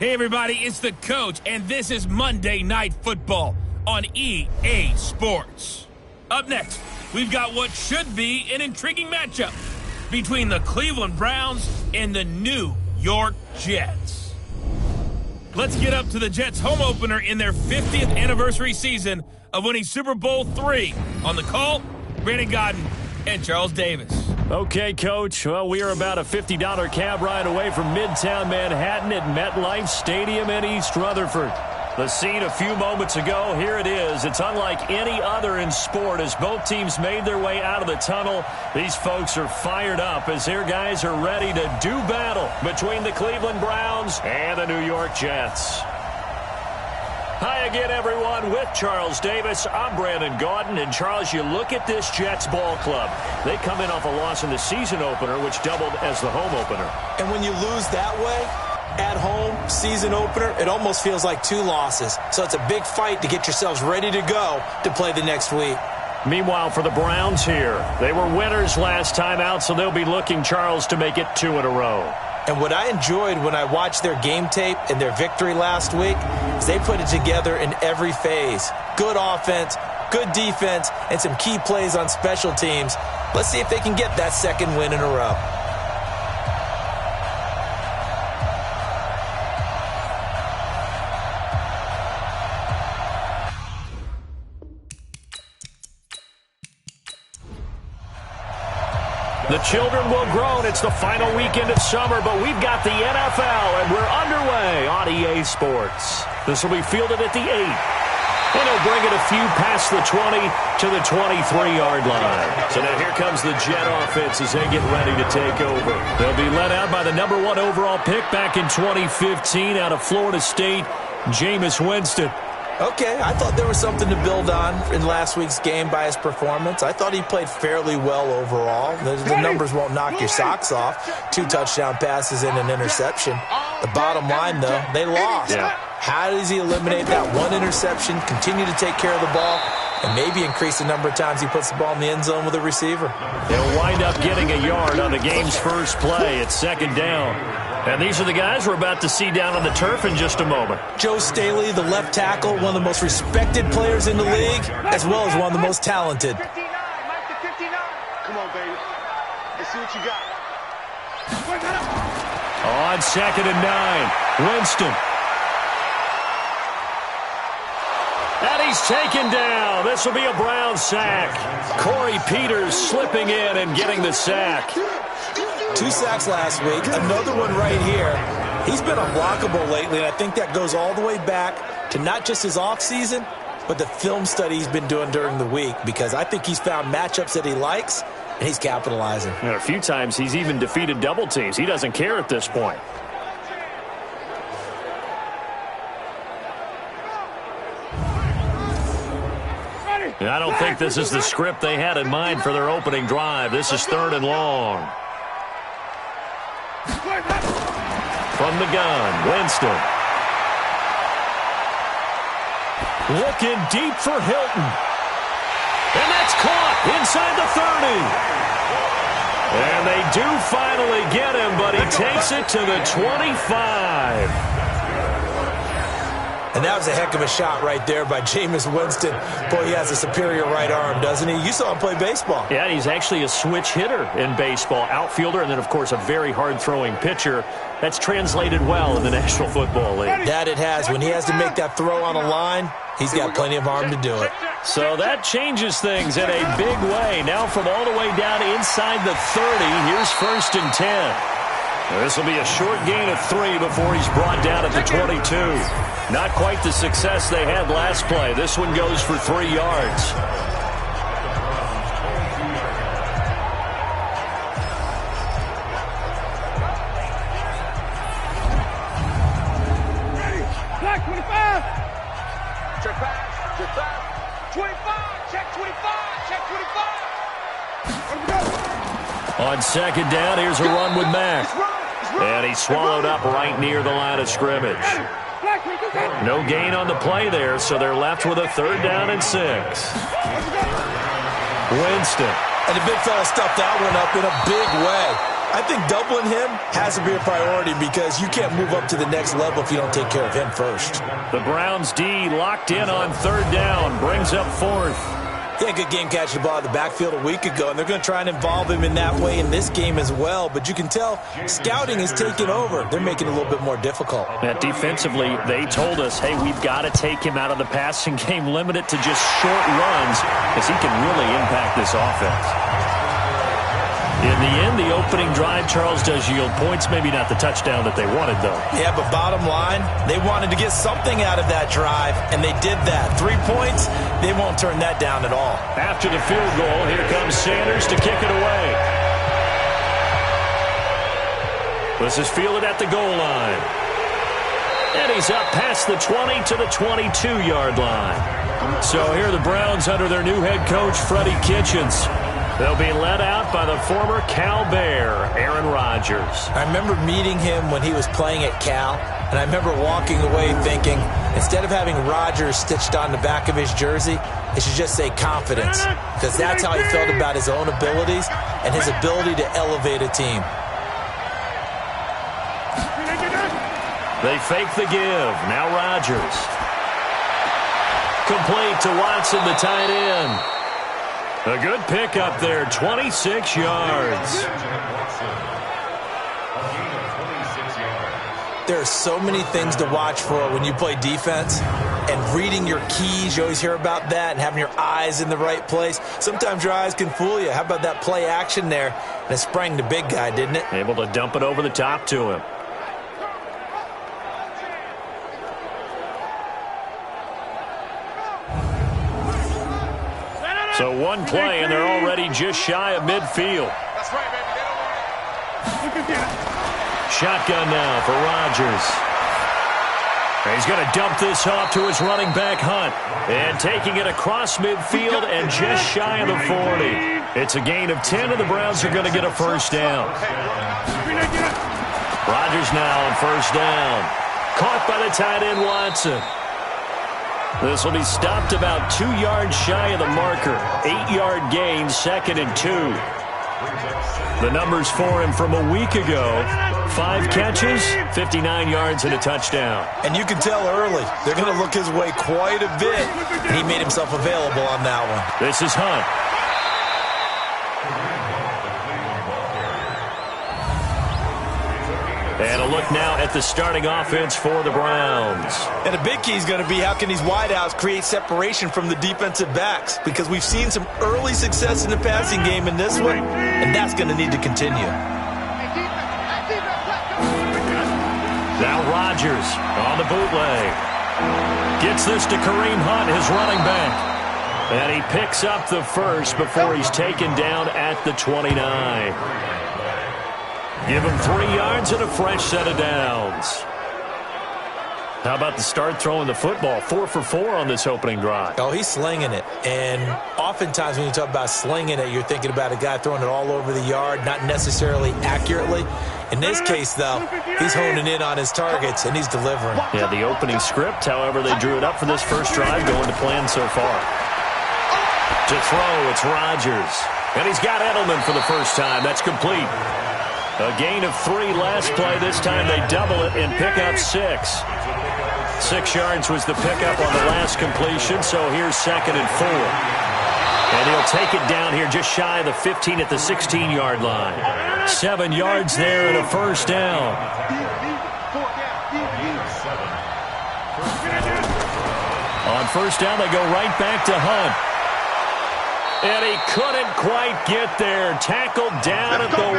Hey, everybody, it's the coach, and this is Monday Night Football on EA Sports. Up next, we've got what should be an intriguing matchup between the Cleveland Browns and the New York Jets. Let's get up to the Jets' home opener in their 50th anniversary season of winning Super Bowl III. On the call, Brandon Godden and Charles Davis. Okay, Coach. Well, we are about a $50 cab ride away from Midtown Manhattan at MetLife Stadium in East Rutherford. The scene a few moments ago, here it is. It's unlike any other in sport as both teams made their way out of the tunnel. These folks are fired up as their guys are ready to do battle between the Cleveland Browns and the New York Jets. Hi again, everyone. With Charles Davis, I'm Brandon Gaudin. And, Charles, you look at this Jets ball club. They come in off a loss in the season opener, which doubled as the home opener. And when you lose that way, at home, season opener, it almost feels like two losses. So it's a big fight to get yourselves ready to go to play the next week. Meanwhile, for the Browns here, they were winners last time out, so they'll be looking, Charles, to make it 2 in a row. And what I enjoyed when I watched their game tape and their victory last week is they put it together in every phase. Good offense, good defense, and some key plays on special teams. Let's see if they can get that second win in a row. The children will groan. It's the final weekend of summer, but we've got the NFL, and we're underway on EA Sports. This will be fielded at the 8. And he'll bring it a few past the 20 to the 23-yard line. So now here comes the Jet offense as they get ready to take over. They'll be led out by the number 1 overall pick back in 2015 out of Florida State, Jameis Winston. Okay, I thought there was something to build on in last week's game by his performance. I thought he played fairly well overall. The numbers won't knock your socks off. 2 touchdown passes and an interception. The bottom line, though, they lost. Yeah. How does he eliminate that one interception, continue to take care of the ball, and maybe increase the number of times he puts the ball in the end zone with a receiver? They'll wind up getting a yard on the game's first play. It's second down. And these are the guys we're about to see down on the turf in just a moment. Joe Staley, the left tackle, one of the most respected players in the league, as well as one of the most talented. 59, Mike to 59. Come on, baby. Let's see what you got. On second and 9, Winston. And he's taken down. This will be a Brown sack. Corey Peters slipping in and getting the sack. 2 sacks last week, another one right here. He's been unblockable lately, and I think that goes all the way back to not just his offseason, but the film study he's been doing during the week, because I think he's found matchups that he likes, and he's capitalizing. A few times he's even defeated double teams. He doesn't care at this point. And I don't think this is the script they had in mind for their opening drive. This is 3rd and long. From the gun, Winston. Looking deep for Hilton. And that's caught inside the 30. And they do finally get him, but he takes it to the 25. And that was a heck of a shot right there by Jameis Winston. Boy, he has a superior right arm, doesn't he? You saw him play baseball. Yeah, he's actually a switch hitter in baseball. Outfielder, and then, of course, a very hard-throwing pitcher. That's translated well in the National Football League. That it has. When he has to make that throw on a line, he's got plenty of arm to do it. So that changes things in a big way. Now from all the way down inside the 30, here's 1st and 10. This will be a short gain of 3 before he's brought down at the 22. Not quite the success they had last play. This one goes for 3 yards. Check 25. Check pass. Check pass. 25. Check 25. Check 25. On second down, here's a run with Mack. And he's swallowed up right near the line of scrimmage. No gain on the play there, so they're left with a 3rd down and 6. Winston. And the big fella stuffed that one up in a big way. I think doubling him has to be a priority because you can't move up to the next level if you don't take care of him first. The Browns D locked in on third down, brings up fourth. He had a good game catching the ball in the backfield a week ago, and they're going to try and involve him in that way in this game as well. But you can tell scouting is taking over. They're making it a little bit more difficult. Defensively, they told us, hey, we've got to take him out of the passing game, limit it to just short runs, because he can really impact this offense. In the end, the opening drive, Charles, does yield points. Maybe not the touchdown that they wanted, though. Yeah, but bottom line, they wanted to get something out of that drive, and they did that. 3 points, they won't turn that down at all. After the field goal, here comes Sanders to kick it away. This is fielded at the goal line. And he's up past the 20 to the 22-yard line. So here are the Browns under their new head coach, Freddie Kitchens. They'll be led out by the former Cal Bear, Aaron Rodgers. I remember meeting him when he was playing at Cal, and I remember walking away thinking, instead of having Rodgers stitched on the back of his jersey, it should just say confidence, because that's how he felt about his own abilities and his ability to elevate a team. They fake the give. Now Rodgers. Complete to Watson, the tight end. A good pickup there, 26 yards. There are so many things to watch for when you play defense, and reading your keys, you always hear about that, and having your eyes in the right place. Sometimes your eyes can fool you. How about that play action there? And it sprang the big guy, didn't it? Able to dump it over the top to him. So one play, and they're already just shy of midfield. That's right, baby. Shotgun now for Rodgers. He's going to dump this off to his running back, Hunt. And taking it across midfield and just shy of the 40. It's a gain of 10, and the Browns are going to get a first down. Rodgers now on first down. Caught by the tight end, Watson. This will be stopped about 2 yards shy of the marker. 8-yard gain, 2nd and 2. The numbers for him from a week ago: 5 catches, 59 yards, and a touchdown. And you can tell early, they're going to look his way quite a bit. And he made himself available on that one. This is Hunt. And a look now at the starting offense for the Browns. And a big key is going to be how can these wideouts create separation from the defensive backs, because we've seen some early success in the passing game in this one, and that's going to need to continue. Now Rodgers on the bootleg. Gets this to Kareem Hunt, his running back. And he picks up the first before he's taken down at the 29. Give him 3 yards and a fresh set of downs. How about the start throwing the football? 4 for 4 on this opening drive. Oh, he's slinging it. And oftentimes when you talk about slinging it, you're thinking about a guy throwing it all over the yard, not necessarily accurately. In this case, though, he's honing in on his targets, and he's delivering. Yeah, the opening script, however, they drew it up for this first drive, going to plan so far. To throw, it's Rodgers. And he's got Edelman for the first time. That's complete. A gain of 3 last play. This time they double it and pick up 6. 6 yards was the pickup on the last completion, so here's 2nd and 4. And he'll take it down here just shy of the 15 at the 16-yard line. 7 yards there and a first down. On first down, they go right back to Hunt. And he couldn't quite get there. Tackled down at the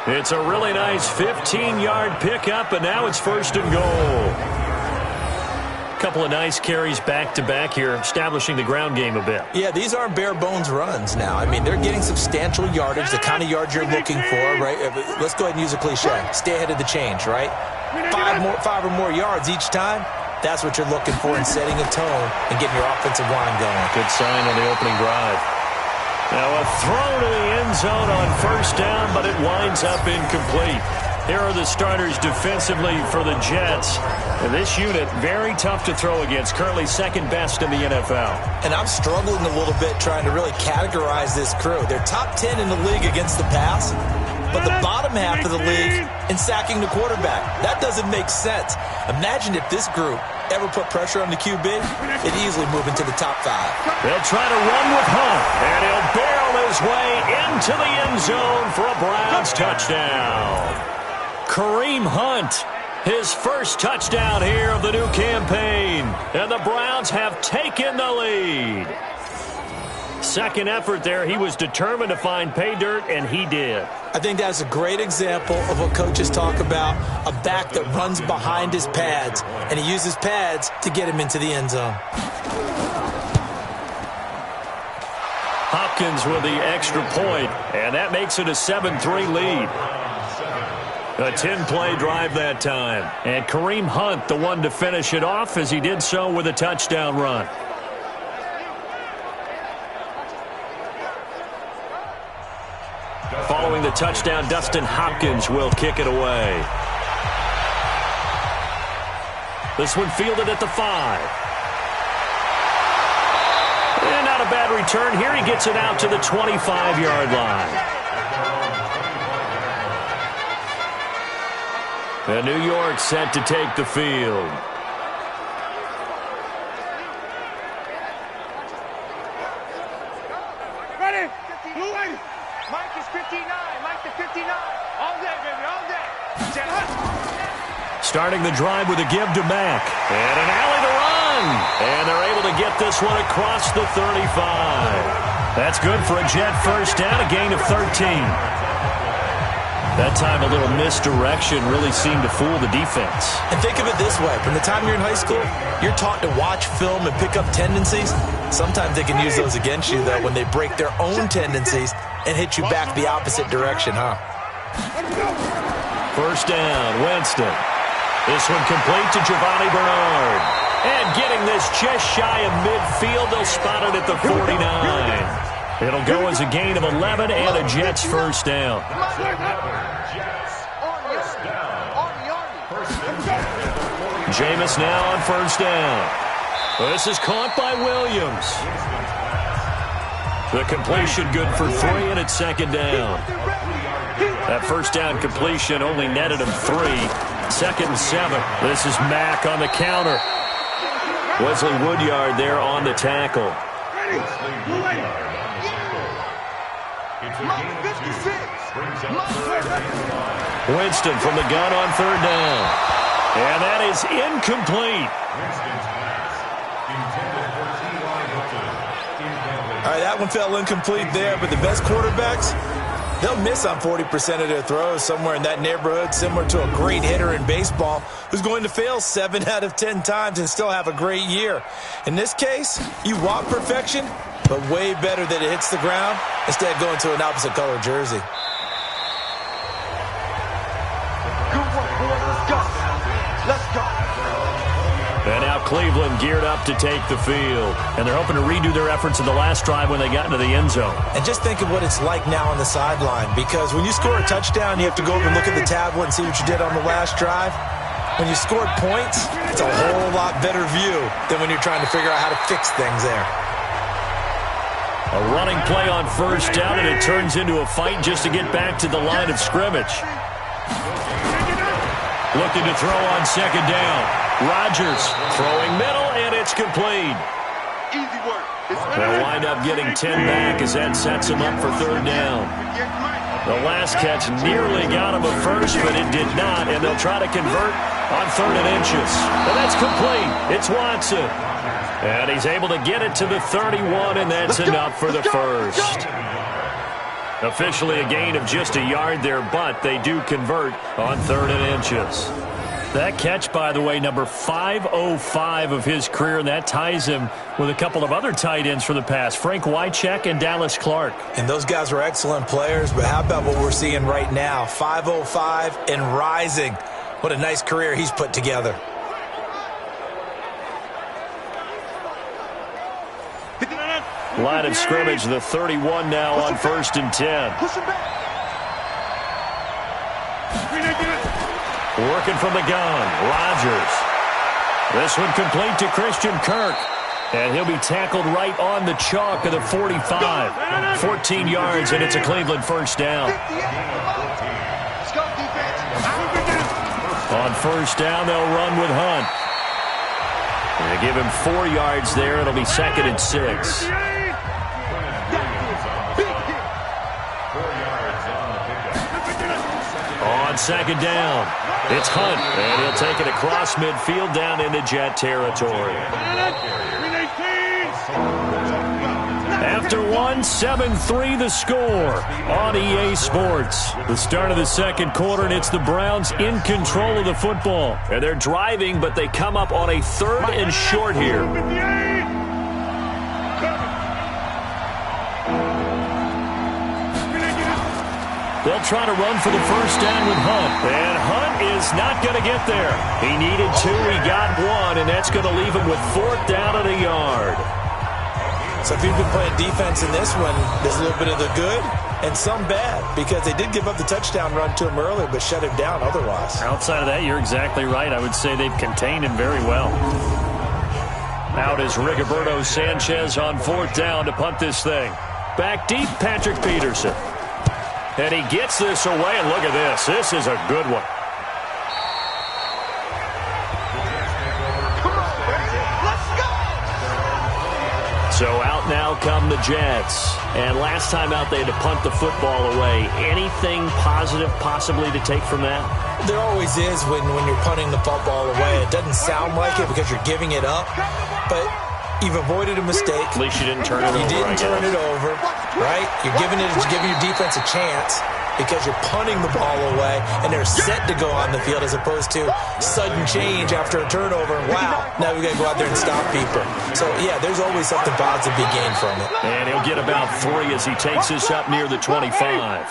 1. It's a really nice 15-yard pickup, and now it's 1st and goal. Couple of nice carries back-to-back here, establishing the ground game a bit. Yeah, these aren't bare-bones runs now. I mean, they're getting substantial yardage, the kind of yards you're looking for, right? Let's go ahead and use a cliche. Stay ahead of the change, right? 5 or more yards each time. That's what you're looking for in setting a tone and getting your offensive line going. Good sign on the opening drive. Now a throw to the end zone on first down, but it winds up incomplete. Here are the starters defensively for the Jets. And this unit, very tough to throw against, currently 2nd best in the NFL. And I'm struggling a little bit trying to really categorize this crew. They're top 10 in the league against the pass, but the bottom half of the league in sacking the quarterback. That doesn't make sense. Imagine if this group ever put pressure on the QB, it'd easily move into the top 5. They'll try to run with Hunt, and he'll barrel his way into the end zone for a Browns touchdown. Kareem Hunt, his first touchdown here of the new campaign, and the Browns have taken the lead. Second effort there, he was determined to find pay dirt, and he did. I think that's a great example of what coaches talk about, a back that runs behind his pads, and he uses pads to get him into the end zone. Hopkins with the extra point, and that makes it a 7-3 lead. A 10-play drive that time, and Kareem Hunt the one to finish it off as he did so with a touchdown run. Following the touchdown, Dustin Hopkins will kick it away. This one fielded at the 5. And not a bad return here. He gets it out to the 25-yard line. And New York set to take the field. Ready? Blue 80. Mike is 59. Mike to 59. All day, baby. All day. Starting the drive with a give to Mack. And an alley to run. And they're able to get this one across the 35. That's good for a Jet first down, a gain of 13. That time a little misdirection really seemed to fool the defense. And think of it this way. From the time you're in high school, you're taught to watch film and pick up tendencies. Sometimes they can use those against you, though, when they break their own tendencies and hit you back the opposite direction, huh? First down, Winston. This one complete to Giovanni Bernard. And getting this just shy of midfield, they'll spot it at the 49. It'll go as a gain of 11 and a Jets first down. Jameis now on first down. This is caught by Williams. The completion good for 3, and it's second down. That first down completion only netted him 3. Second and 7. This is Mack on the counter. Wesley Woodyard there on the tackle. Winston from the gun on third down. And that is incomplete. All right, that one fell incomplete there, but the best quarterbacks, they'll miss on 40% of their throws, somewhere in that neighborhood, similar to a great hitter in baseball who's going to fail 7 out of 10 times and still have a great year. In this case, you want perfection, but way better that it hits the ground instead of going to an opposite color jersey. Good work, boy. Let's go. Let's go. And now Cleveland geared up to take the field. And they're hoping to redo their efforts in the last drive when they got into the end zone. And just think of what it's like now on the sideline, because when you score a touchdown, you have to go over and look at the tablet and see what you did on the last drive. When you scored points, it's a whole lot better view than when you're trying to figure out how to fix things there. A running play on first down, and it turns into a fight just to get back to the line of scrimmage. Looking to throw on second down. Rodgers throwing middle, and it's complete. Easy work. They'll wind up getting 10 back as that sets him up for third down. The last catch nearly got him a first, but it did not, and they'll try to convert on 3rd and inches. And that's complete. It's Watson. And he's able to get it to the 31, and that's enough for the first. Officially a gain of just a yard there, but they do convert on 3rd and inches. That catch, by the way, number 505 of his career, and that ties him with a couple of other tight ends for the past, Frank Wycheck and Dallas Clark. And those guys were excellent players, but how about what we're seeing right now? 505 and rising. What a nice career he's put together. Line of scrimmage, the 31 now on 1st and 10. Working from the gun, Rodgers. This one complete to Christian Kirk. And he'll be tackled right on the chalk of the 45. 14 yards, and it's a Cleveland first down. Let's go, defense. On first down, they'll run with Hunt. And they give him 4 yards there. It'll be 2nd and 6. On second down, it's Hunt, and he'll take it across midfield down into Jet territory. After one, 7-3 the score on EA Sports. The start of the second quarter, and it's the Browns in control of the football. And they're driving, but they come up on a 3rd and short here. They'll try to run for the first down with Hunt. And Hunt is not going to get there. He needed 2, he got 1, and that's going to leave him with 4th down and a yard. So if you've been playing defense in this one, there's a little bit of the good and some bad, because they did give up the touchdown run to him earlier, but shut him down otherwise. Outside of that, you're exactly right. I would say they've contained him very well. Out is Rigoberto Sanchez on 4th down to punt this thing. Back deep, Patrick Peterson. And he gets this away, and look at this. This is a good one. So out now come the Jets. And last time out, they had to punt the football away. Anything positive possibly to take from that? There always is when you're punting the football away. It doesn't sound like it because you're giving it up, but you've avoided a mistake. At least you didn't turn it over. You didn't turn it over, right? You're giving your defense a chance because you're punting the ball away, and they're set to go on the field as opposed to sudden change after a turnover. Wow, now we've got to go out there and stop people. So, yeah, there's always something positive to be gained from it. And he'll get about 3 as he takes this up near the 25.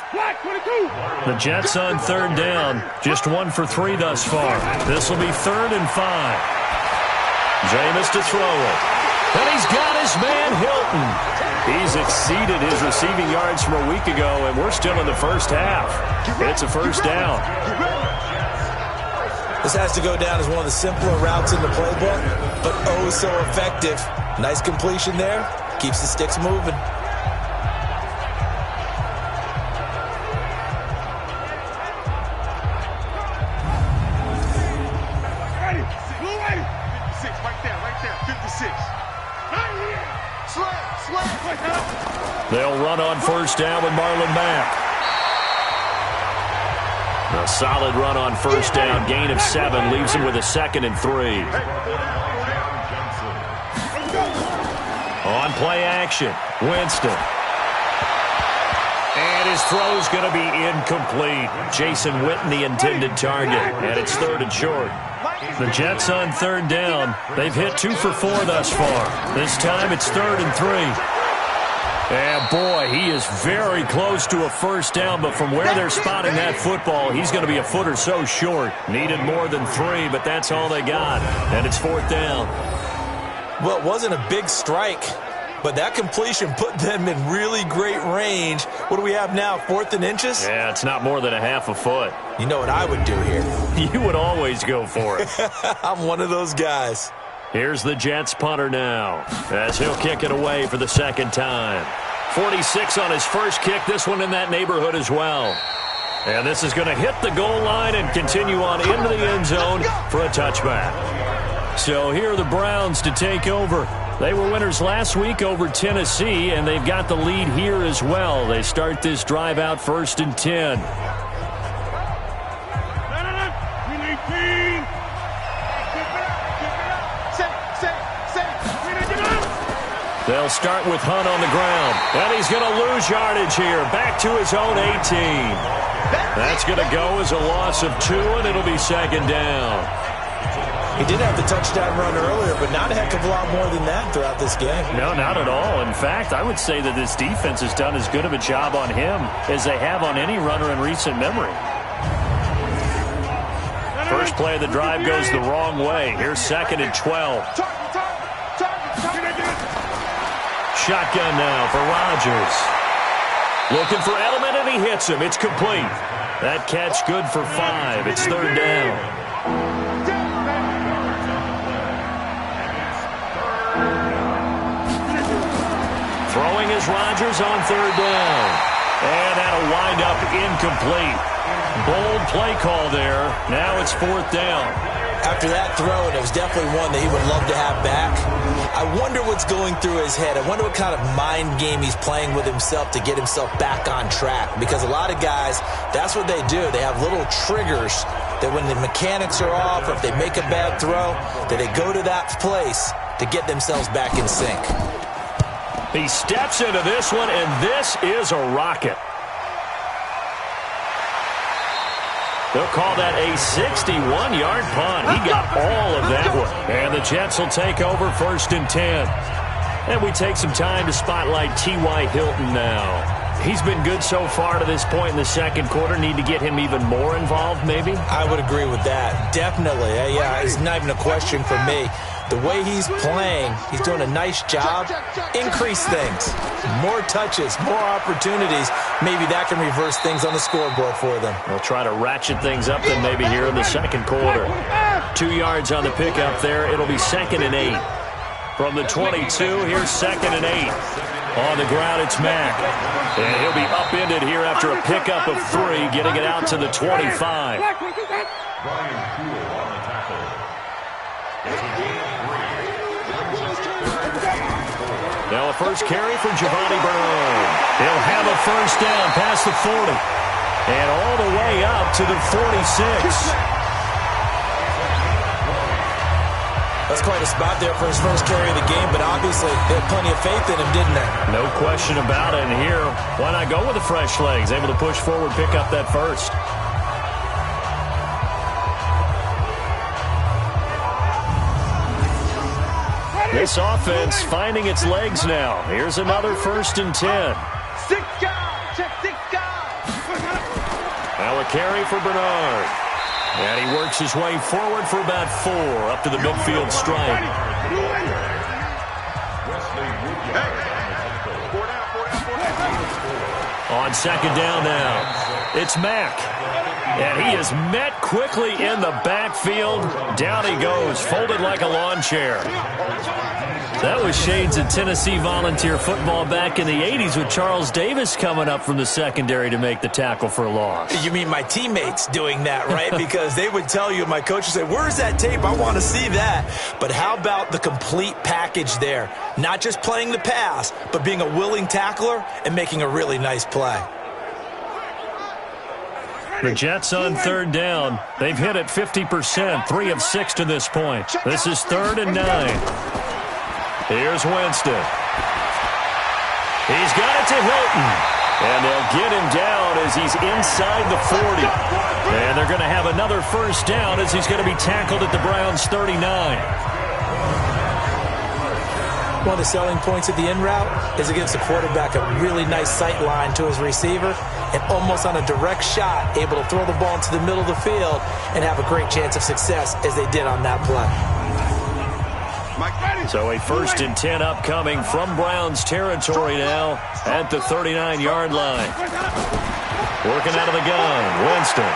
The Jets on 3rd down, just 1 for 3 thus far. This will be 3rd and 5. Jameis to throw it. And he's got his man, Hilton. He's exceeded his receiving yards from a week ago, and we're still in the first half. It's a first down. This has to go down as one of the simpler routes in the playbook, but oh so effective. Nice completion there. Keeps the sticks moving. They'll run on first down with Marlon Mack. A solid run on first down. Gain of 7 leaves him with a 2nd and 3. On play action, Winston. And his throw's going to be incomplete. Jason Witten, the intended target. And it's 3rd and short. The Jets on 3rd down. They've hit 2 for 4 thus far. This time it's 3rd and 3. And, boy, he is very close to a first down, but from where they're spotting that football, he's going to be a foot or so short. Needed more than 3, but that's all they got. And it's 4th down. Well, it wasn't a big strike, but that completion put them in really great range. What do we have now, 4th and inches? Yeah, it's not more than a half a foot. You know what I would do here? You would always go for it. I'm one of those guys. Here's the Jets punter now, as he'll kick it away for the 2nd time. 46 on his first kick, this one in that neighborhood as well. And this is going to hit the goal line and continue on into the end zone for a touchback. So here are the Browns to take over. They were winners last week over Tennessee, and they've got the lead here as well. They start this drive out 1st and 10. They'll start with Hunt on the ground. And he's going to lose yardage here. Back to his own 18. That's going to go as a loss of 2, and it'll be 2nd down. He did have the touchdown run earlier, but not a heck of a lot more than that throughout this game. No, not at all. In fact, I would say that this defense has done as good of a job on him as they have on any runner in recent memory. First play of the drive goes the wrong way. Here's 2nd and 12. Shotgun now for Rodgers. Looking for Edelman, and he hits him. It's complete. That catch good for 5. It's 3rd down. Throwing is Rodgers on third down. And that'll wind up incomplete. Bold play call there. Now it's fourth down. After that throw, and it was definitely one that he would love to have back, I wonder what's going through his head. I wonder what kind of mind game he's playing with himself to get himself back on track. Because a lot of guys, that's what they do. They have little triggers that when the mechanics are off or if they make a bad throw, that they go to that place to get themselves back in sync. He steps into this one, and this is a rocket. They'll call that a 61-yard punt. He got all of that one. And the Jets will take over first and 10. And we take some time to spotlight T.Y. Hilton now. He's been good so far to this point in the second quarter. Need to get him even more involved, maybe? I would agree with that. Definitely. Yeah, it's not even a question for me. The way he's playing, he's doing a nice job. Increase things. More touches, more opportunities. Maybe that can reverse things on the scoreboard for them. They'll try to ratchet things up then maybe here in the second quarter. 2 yards on the pickup there. It'll be 2nd and 8. From the 22, here's 2nd and 8. On the ground, it's Mack. And he'll be upended here after a pickup of 3, getting it out to the 25. Now a first carry for Giovanni Bernard. He'll have a first down past the 40. And all the way up to the 46. That's quite a spot there for his first carry of the game, but obviously they had plenty of faith in him, didn't they? No question about it. And here, why not go with the fresh legs? Able to push forward, pick up that first. This offense finding its legs now. Here's another 1st and 10. 6 guys, check 6 guys. Now a carry for Bernard. And he works his way forward for about 4 up to the midfield stripe. On second down now, it's Mack. And he is met quickly in the backfield. Down he goes, folded like a lawn chair. That was shades of Tennessee volunteer football back in the 80s with Charles Davis coming up from the secondary to make the tackle for a loss. You mean my teammates doing that, right? Because they would tell you, my coach would say, where's that tape? I want to see that. But how about the complete package there? Not just playing the pass, but being a willing tackler and making a really nice play. The Jets on third down. They've hit it 50%, 3 of 6 to this point. This is 3rd and 9. Here's Winston. He's got it to Hilton. And they'll get him down as he's inside the 40. And they're going to have another first down as he's going to be tackled at the Browns' 39. One of the selling points of the in route is it gives the quarterback a really nice sight line to his receiver and almost on a direct shot able to throw the ball into the middle of the field and have a great chance of success as they did on that play. So a 1st and 10 upcoming from Browns territory now at the 39-yard line. Working out of the gun, Winston.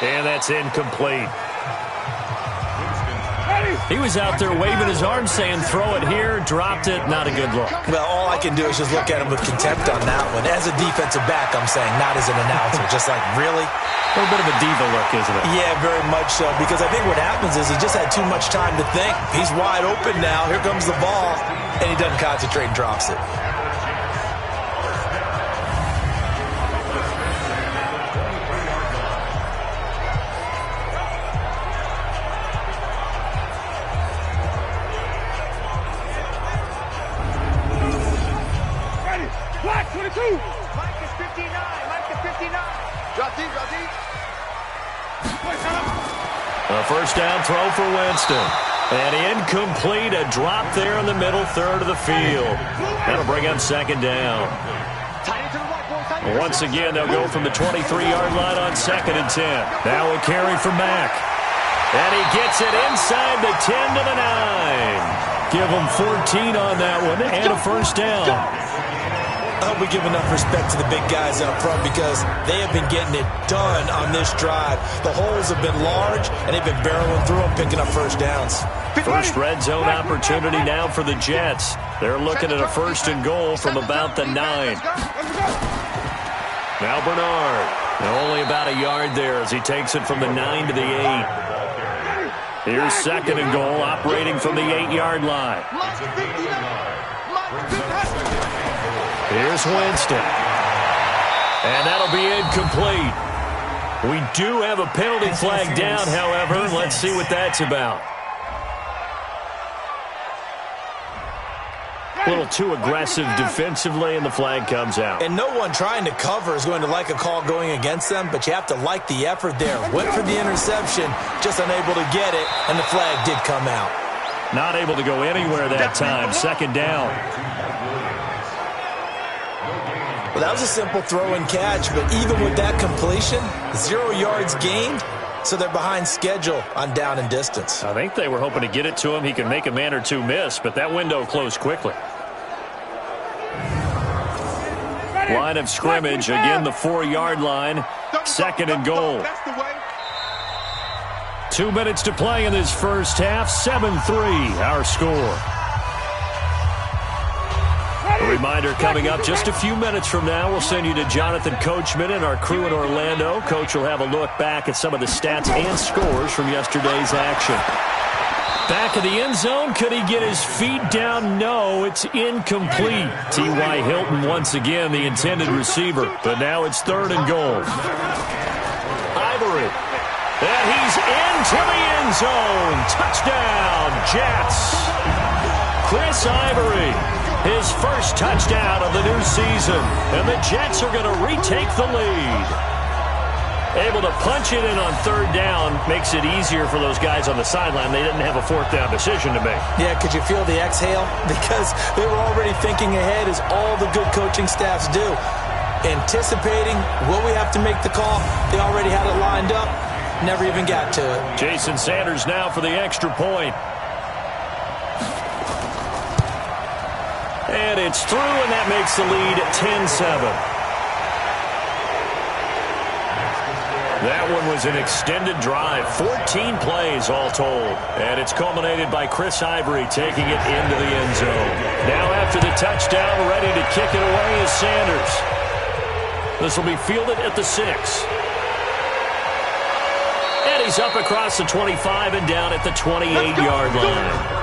And that's incomplete. He was out there waving his arms saying, throw it here, dropped it, not a good look. Well, all I can do is just look at him with contempt on that one. As a defensive back, I'm saying, not as an announcer. Just like, really? A little bit of a diva look, isn't it? Yeah, very much so. Because I think what happens is he just had too much time to think. He's wide open now. Here comes the ball. And he doesn't concentrate and drops it. Black 22. Mike is 59. Mike is 59. Drop deep, drop deep. A first down throw for Winston. And incomplete, a drop there in the middle third of the field. That'll bring up second down. Once again, they'll go from the 23-yard line on 2nd and 10. Now a carry for Mack. And he gets it inside the 10 to the 9. Give him 14 on that one and a first down. I hope we give enough respect to the big guys up front because they have been getting it done on this drive. The holes have been large, and they've been barreling through them, picking up first downs. First red zone opportunity now for the Jets. They're looking at a 1st and goal from about the 9. Now Bernard. Only about a yard there as he takes it from the 9 to the 8. Here's 2nd and goal, operating from the 8-yard line. Here's Winston. And that'll be incomplete. We do have a penalty flag down, however. Let's see what that's about. A little too aggressive defensively, and the flag comes out. And no one trying to cover is going to like a call going against them, but you have to like the effort there. Went for the interception, just unable to get it, and the flag did come out. Not able to go anywhere that time. 2nd down. Well, that was a simple throw and catch, but even with that completion, 0 yards gained, so they're behind schedule on down and distance. I think they were hoping to get it to him. He could make a man or two miss, but that window closed quickly. Line of scrimmage, again the 4-yard line, 2nd and goal. 2 minutes to play in this first half, 7-3 our score. A reminder coming up just a few minutes from now, we'll send you to Jonathan Coachman and our crew in Orlando. Coach will have a look back at some of the stats and scores from yesterday's action. Back of the end zone, could he get his feet down? No, it's incomplete. T.Y. Hilton once again the intended receiver, but now it's 3rd and goal. Ivory, and he's into the end zone. Touchdown, Jets. Chris Ivory, his first touchdown of the new season, and the Jets are going to retake the lead. Able to punch it in on 3rd down makes it easier for those guys on the sideline. They didn't have a 4th down decision to make. Yeah, could you feel the exhale? Because they were already thinking ahead, as all the good coaching staffs do. Anticipating, will we have to make the call? They already had it lined up. Never even got to it. Jason Sanders now for the extra point. And it's through, and that makes the lead 10-7. That one was an extended drive, 14 plays all told. And it's culminated by Chris Ivory taking it into the end zone. Now after the touchdown, ready to kick it away is Sanders. This will be fielded at the 6. And he's up across the 25 and down at the 28-yard line.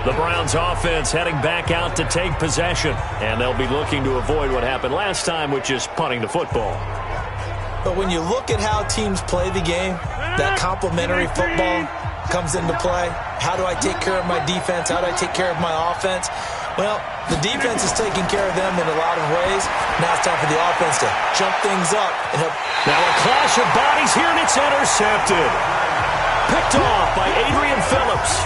The Browns offense heading back out to take possession, and they'll be looking to avoid what happened last time, which is punting the football. But when you look at how teams play the game, that complementary football comes into play. How do I take care of my defense? How do I take care of my offense? Well, the defense is taking care of them in a lot of ways. Now it's time for the offense to jump things up and help. Now a clash of bodies here, and it's intercepted. Picked off by Adrian Phillips.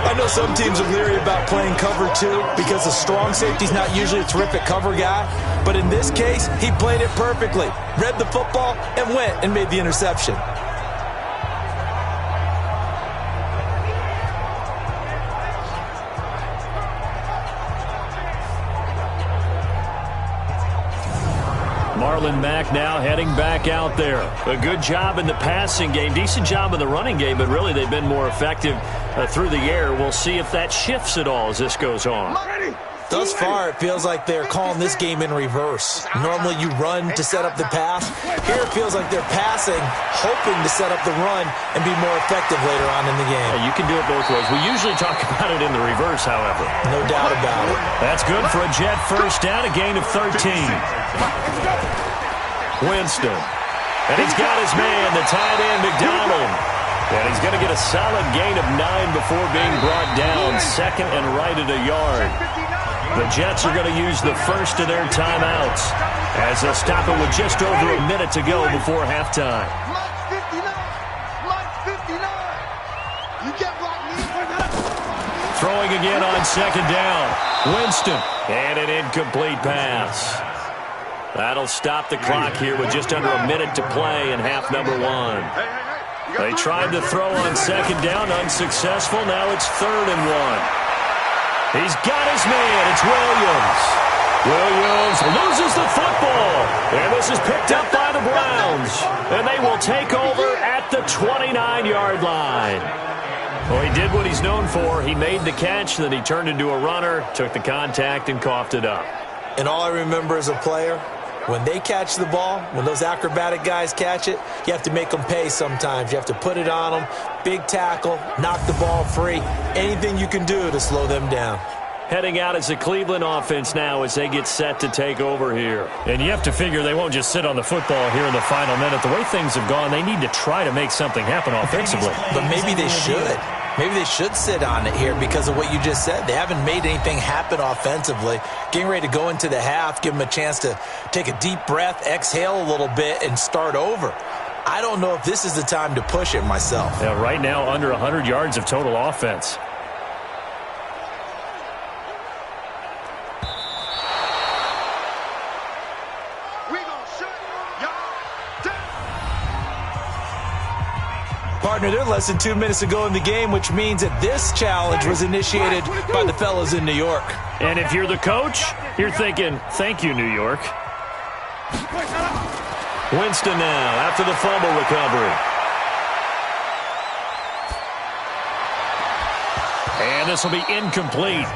I know some teams are leery about playing cover 2 because the strong safety's not usually a terrific cover guy. But in this case, he played it perfectly. Read the football and went and made the interception. Marlon Mack now heading back out there. A good job in the passing game, decent job in the running game, but really they've been more effective through the air. We'll see if that shifts at all as this goes on. Thus far, it feels like they're calling this game in reverse. Normally you run to set up the pass. Here it feels like they're passing, hoping to set up the run and be more effective later on in the game. Yeah, you can do it both ways. We usually talk about it in the reverse, however. No doubt about it. That's good for a Jet first down, a gain of 13. Winston. And he's got his man, the tight end, McDonald. And he's going to get a solid gain of 9 before being brought down, 2nd and right at a yard. The Jets are going to use the first of their timeouts as they'll stop it with just over a minute to go before halftime. Throwing again on 2nd down. Winston. And an incomplete pass. That'll stop the clock here with just under a minute to play in half number 1. They tried to throw on 2nd down, unsuccessful. Now it's 3rd and 1. He's got his man. It's Williams. Williams loses the football, and this is picked up by the Browns, and they will take over at the 29-yard line. Well, he did what he's known for. He made the catch, then he turned into a runner, took the contact, and coughed it up. And all I remember as a player, when they catch the ball, when those acrobatic guys catch it, you have to make them pay sometimes. You have to put it on them, big tackle, knock the ball free, anything you can do to slow them down. Heading out as the Cleveland offense now as they get set to take over here. And you have to figure they won't just sit on the football here in the final minute. The way things have gone, they need to try to make something happen offensively. But maybe they should. Maybe they should sit on it here because of what you just said. They haven't made anything happen offensively. Getting ready to go into the half, give them a chance to take a deep breath, exhale a little bit, and start over. I don't know if this is the time to push it myself. Yeah, right now, under 100 yards of total offense. Partner, they're less than 2 minutes to go in the game, which means that this challenge was initiated by the fellas in New York. And if you're the coach, you're thinking, thank you, New York. Winston now after the fumble recovery. And this will be incomplete.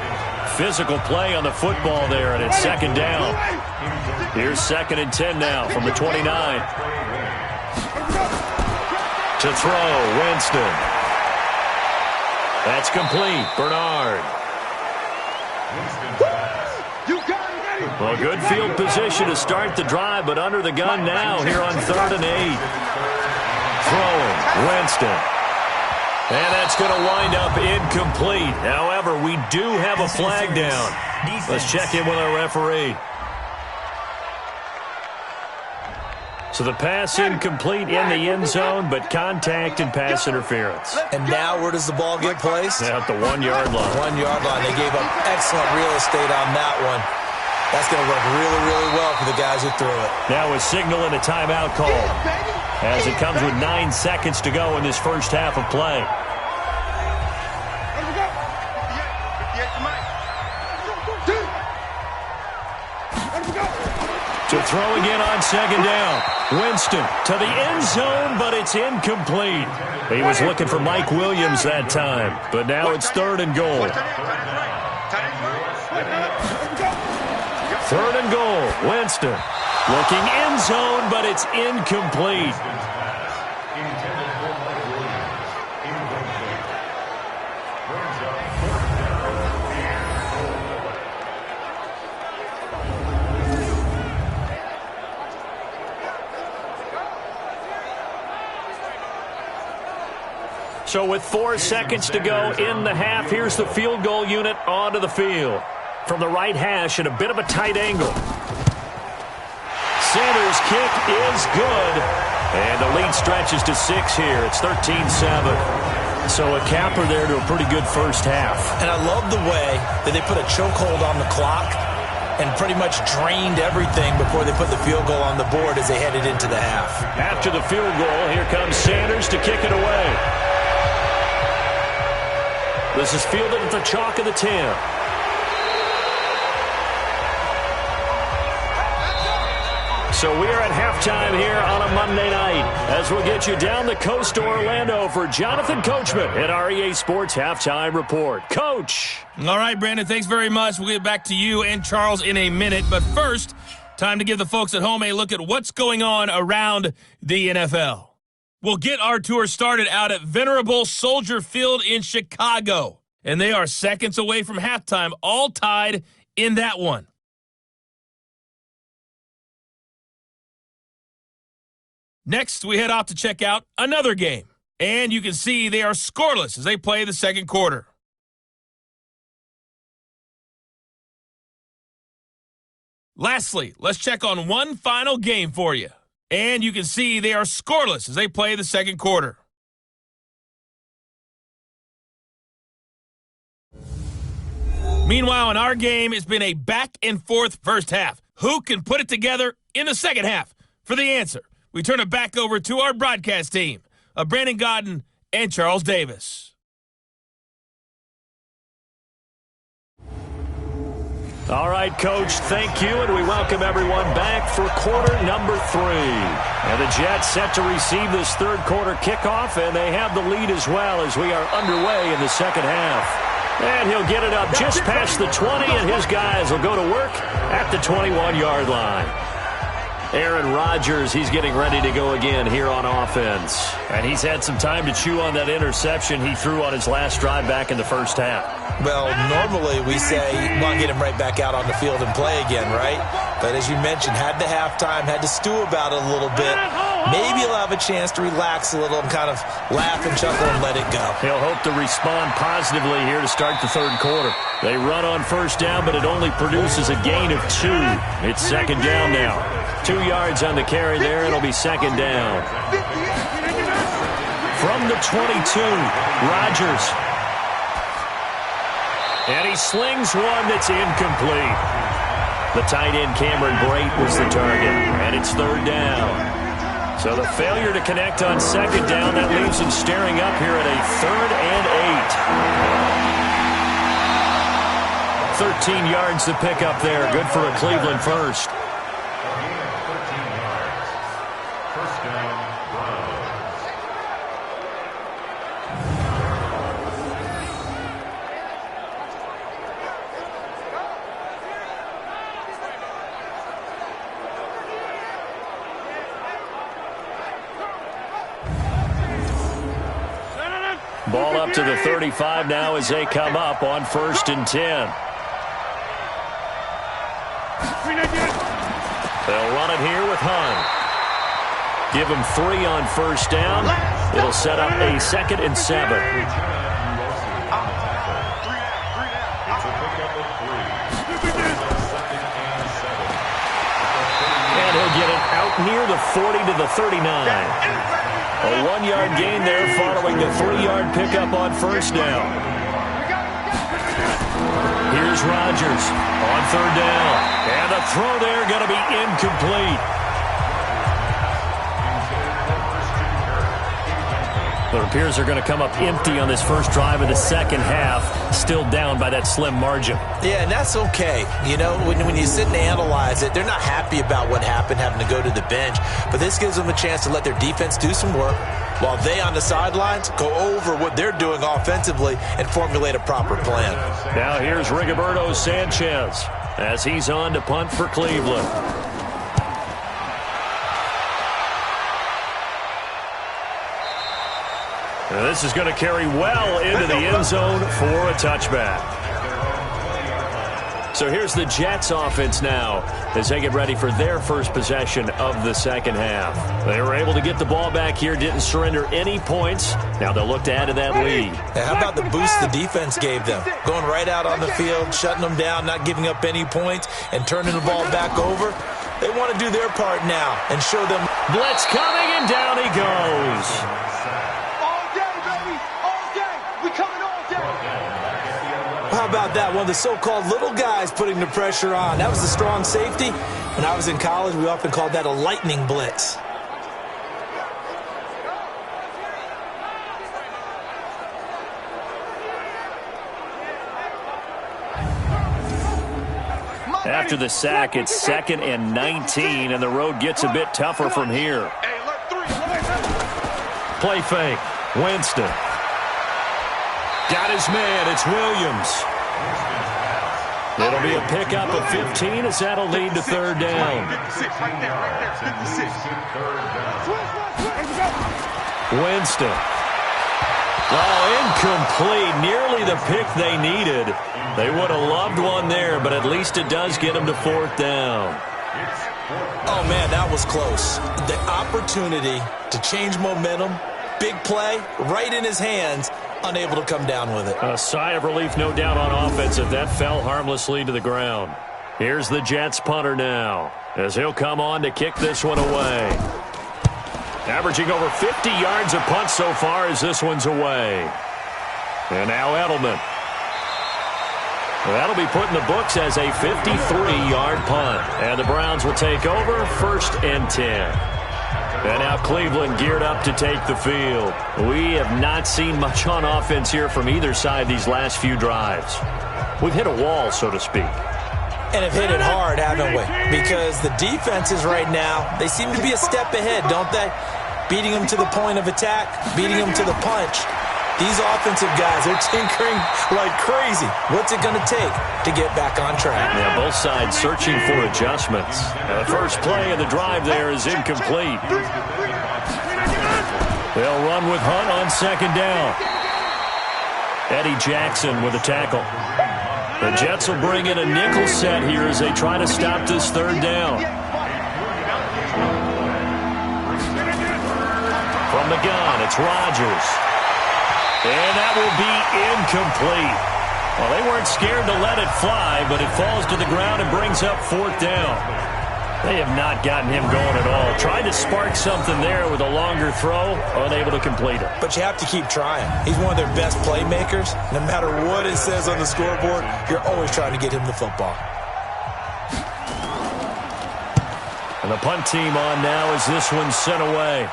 Physical play on the football there, and it's second down. Here's 2nd and 10 now from the 29. To throw, Winston. That's complete, Bernard. Well, good field position to start the drive, but under the gun now here on 3rd and 8. Throwing, Winston. And that's going to wind up incomplete. However, we do have a flag down. Let's check in with our referee. So the pass incomplete in the end zone, but contact and pass interference. And now where does the ball get placed? At the 1-yard line. 1-yard line. They gave up excellent real estate on that one. That's going to work really, really well for the guys who threw it. Now a signal and a timeout call as it comes with 9 seconds to go in this first half of play. To throw again on 2nd down. Winston to the end zone, but it's incomplete. He was looking for Mike Williams that time, but now it's 3rd and goal. 3rd and goal. Winston looking end zone, but it's incomplete. So with 4 seconds to go in the half, here's the field goal unit onto the field. From the right hash at a bit of a tight angle. Sanders' kick is good. And the lead stretches to 6 here. It's 13-7. So a capper there to a pretty good first half. And I love the way that they put a chokehold on the clock and pretty much drained everything before they put the field goal on the board as they headed into the half. After the field goal, here comes Sanders to kick it away. This is fielded at the chalk of the 10. So we are at halftime here on a Monday night as we'll get you down the coast to Orlando for Jonathan Coachman at our EA Sports Halftime Report. Coach. All right, Brandon, thanks very much. We'll get back to you and Charles in a minute. But first, time to give the folks at home a look at what's going on around the NFL. We'll get our tour started out at Venerable Soldier Field in Chicago. And they are seconds away from halftime, all tied in that one. Next, we head off to check out another game. And you can see they are scoreless as they play the second quarter. Lastly, let's check on one final game for you. And you can see they are scoreless as they play the second quarter. Meanwhile, in our game, it's been a back-and-forth first half. Who can put it together in the second half? For the answer, we turn it back over to our broadcast team of Brandon Godden and Charles Davis. All right, Coach, thank you, and we welcome everyone back for quarter number 3. And the Jets set to receive this third quarter kickoff, and they have the lead as well as we are underway in the second half. And he'll get it up just past the 20, and his guys will go to work at the 21-yard line. Aaron Rodgers, he's getting ready to go again here on offense. And he's had some time to chew on that interception he threw on his last drive back in the first half. Well, normally we say, well, get him right back out on the field and play again, right? But as you mentioned, had the halftime, had to stew about it a little bit. Maybe he'll have a chance to relax a little and kind of laugh and chuckle and let it go. He'll hope to respond positively here to start the third quarter. They run on first down, but it only produces a gain of 2. It's second down now. 2 yards on the carry there. It'll be second down. From the 22, Rodgers. And he slings one that's incomplete. The tight end Cameron Brate was the target, and it's third down. So the failure to connect on second down, that leaves him staring up here at a 3rd and 8. 13 yards to pick up there. Good for a Cleveland first. Ball up to the 35 now as they come up on 1st and 10. They'll run it here with Hunt. Give him 3 on first down. It'll set up a 2nd and 7. And he'll get it out near the 40 to the 39. A 1-yard gain there following the 3-yard pickup on first down. Here's Rodgers on third down. And the throw there going to be incomplete. It appears they're going to come up empty on this first drive of the second half, still down by that slim margin. Yeah, and that's okay. You know, when you sit and analyze it, they're not happy about what happened, having to go to the bench. But this gives them a chance to let their defense do some work while they on the sidelines go over what they're doing offensively and formulate a proper plan. Now here's Rigoberto Sanchez as he's on to punt for Cleveland. And this is going to carry well into the end zone for a touchback. So here's the Jets offense now as they get ready for their first possession of the second half. They were able to get the ball back here, didn't surrender any points. Now they'll look to add to that lead. How about the boost the defense gave them? Going right out on the field, shutting them down, not giving up any points, and turning the ball back over. They want to do their part now and show them. Blitz coming, and down he goes. How about that? One of the so-called little guys putting the pressure on. That was the strong safety. When I was in college, we often called that a lightning blitz. After the sack, it's 2nd and 19, and the road gets a bit tougher from here. Play fake. Winston. Got his man. It's Williams. It'll be a pickup of 15 as that'll lead to third down. Winston. Oh, incomplete. Nearly the pick they needed. They would have loved one there, but at least it does get them to 4th down. Oh, man, that was close. The opportunity to change momentum, big play, right in his hands, unable to come down with it. A sigh of relief, no doubt, on offense if that fell harmlessly to the ground. Here's the Jets punter now as he'll come on to kick this one away. Averaging over 50 yards a punt so far as this one's away. And now Edelman. That'll be put in the books as a 53-yard punt. And the Browns will take over 1st and 10. And now Cleveland geared up to take the field. We have not seen much on offense here from either side these last few drives. We've hit a wall, so to speak. And have hit it hard, haven't we? Because the defenses right now, they seem to be a step ahead, don't they? Beating them to the point of attack, beating them to the punch. These offensive guys are tinkering like crazy. What's it going to take to get back on track? Yeah, both sides searching for adjustments. Now, the first play of the drive there is incomplete. They'll run with Hunt on second down. Eddie Jackson with a tackle. The Jets will bring in a nickel set here as they try to stop this third down. From the gun, it's Rodgers. And that will be incomplete. Well, they weren't scared to let it fly, but it falls to the ground and brings up fourth down. They have not gotten him going at all. Tried to spark something there with a longer throw, unable to complete it. But you have to keep trying. He's one of their best playmakers. No matter what it says on the scoreboard, you're always trying to get him the football. And the punt team on now as this one's sent away.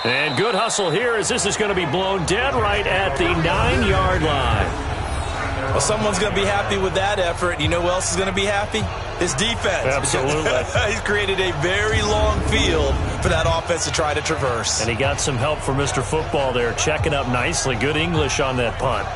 And good hustle here as this is going to be blown dead right at the 9-yard line. Well, someone's going to be happy with that effort. You know who else is going to be happy? His defense. Absolutely. He's created a very long field for that offense to try to traverse. And he got some help from Mr. Football there, checking up nicely. Good English on that punt.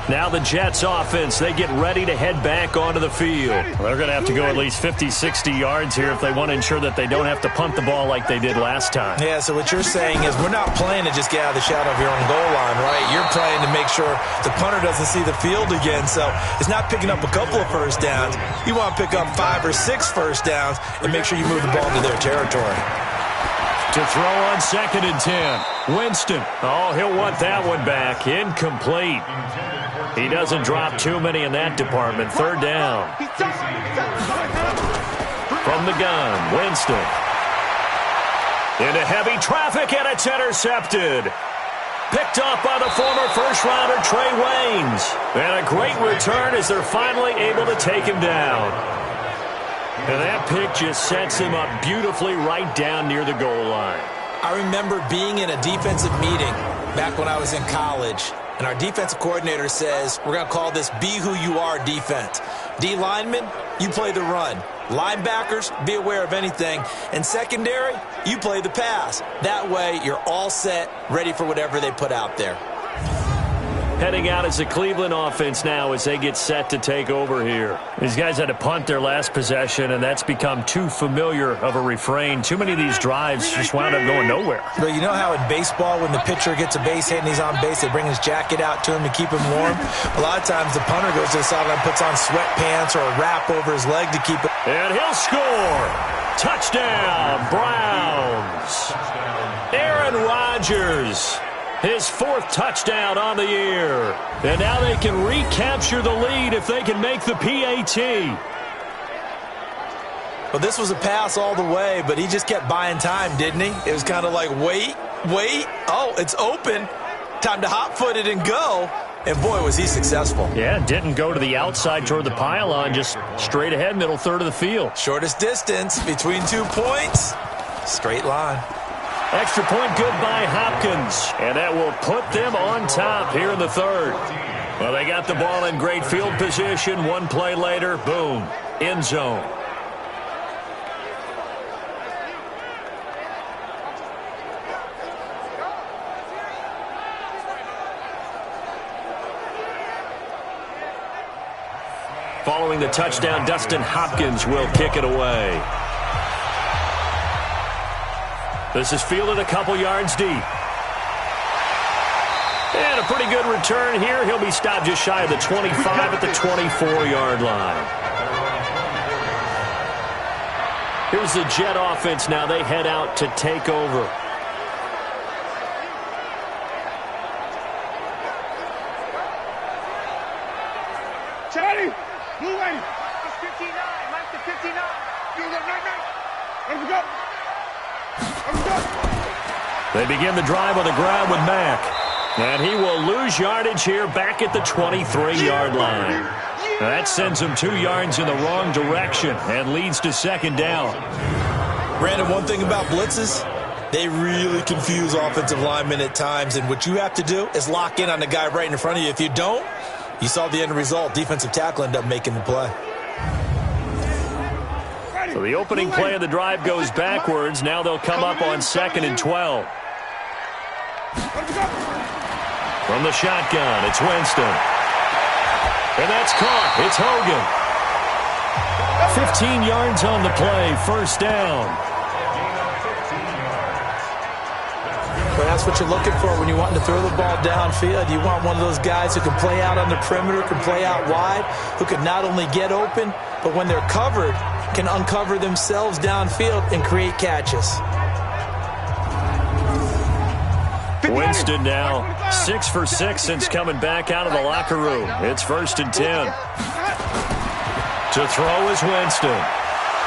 Now the Jets offense, they get ready to head back onto the field. They're going to have to go at least 50, 60 yards here if they want to ensure that they don't have to punt the ball like they did last time. Yeah, so what you're saying is we're not playing to just get out of the shadow of your own goal line, right? You're playing to make sure the punter doesn't see the field again. So it's not picking up a couple of first downs. You want to pick up 5 or 6 first downs and make sure you move the ball into their territory. To throw on 2nd and 10. Winston. Oh, he'll want that one back. Incomplete. He doesn't drop too many in that department. Third down. From the gun, Winston. Into heavy traffic, and it's intercepted. Picked off by the former first-rounder Trey Waynes. And a great return as they're finally able to take him down. And that pick just sets him up beautifully right down near the goal line. I remember being in a defensive meeting back when I was in college. And our defensive coordinator says, we're going to call this Be Who You Are defense. D linemen, you play the run. Linebackers, be aware of anything. And secondary, you play the pass. That way, you're all set, ready for whatever they put out there. Heading out as the Cleveland offense now as they get set to take over here. These guys had to punt their last possession, and that's become too familiar of a refrain. Too many of these drives just wound up going nowhere. But you know how in baseball, when the pitcher gets a base hit and he's on base, they bring his jacket out to him to keep him warm? A lot of times the punter goes to the sideline, puts on sweatpants or a wrap over his leg to keep it. And he'll score. Touchdown, Browns. Aaron Rodgers. His 4th touchdown on the year. And now they can recapture the lead if they can make the PAT. Well, this was a pass all the way, but he just kept buying time, didn't he? It was kind of like, wait. Oh, it's open. Time to hot-foot it and go. And, boy, was he successful. Yeah, didn't go to the outside toward the pylon, just straight ahead, middle third of the field. Shortest distance between 2 points. Straight line. Extra point good by Hopkins, and that will put them on top here in the third. Well, they got the ball in great field position. One play later, boom, end zone. Following the touchdown, Dustin Hopkins will kick it away. This is fielded a couple yards deep. And a pretty good return here. He'll be stopped just shy of the 25 at the 24-yard line. Here's the Jet offense now. They head out to take over. Charlie, move in. It's 59. Mike to 59. You go right. Let's go. They begin the drive on the ground with Mack. And he will lose yardage here back at the 23-yard line. That sends him 2 yards in the wrong direction and leads to second down. Brandon, one thing about blitzes, they really confuse offensive linemen at times. And what you have to do is lock in on the guy right in front of you. If you don't, You saw the end result. Defensive tackle ended up making the play. So the opening play of the drive goes backwards. Now they'll come up on 2nd and 12. From the shotgun, it's Winston. And that's caught. It's Hogan. 15 yards on the play. First down. Well, that's what you're looking for when you want to throw the ball downfield. You want one of those guys who can play out on the perimeter, can play out wide, who can not only get open, but when they're covered, can uncover themselves downfield and create catches. Winston now 6 for 6 since coming back out of the locker room. It's 1st and 10. To throw is Winston.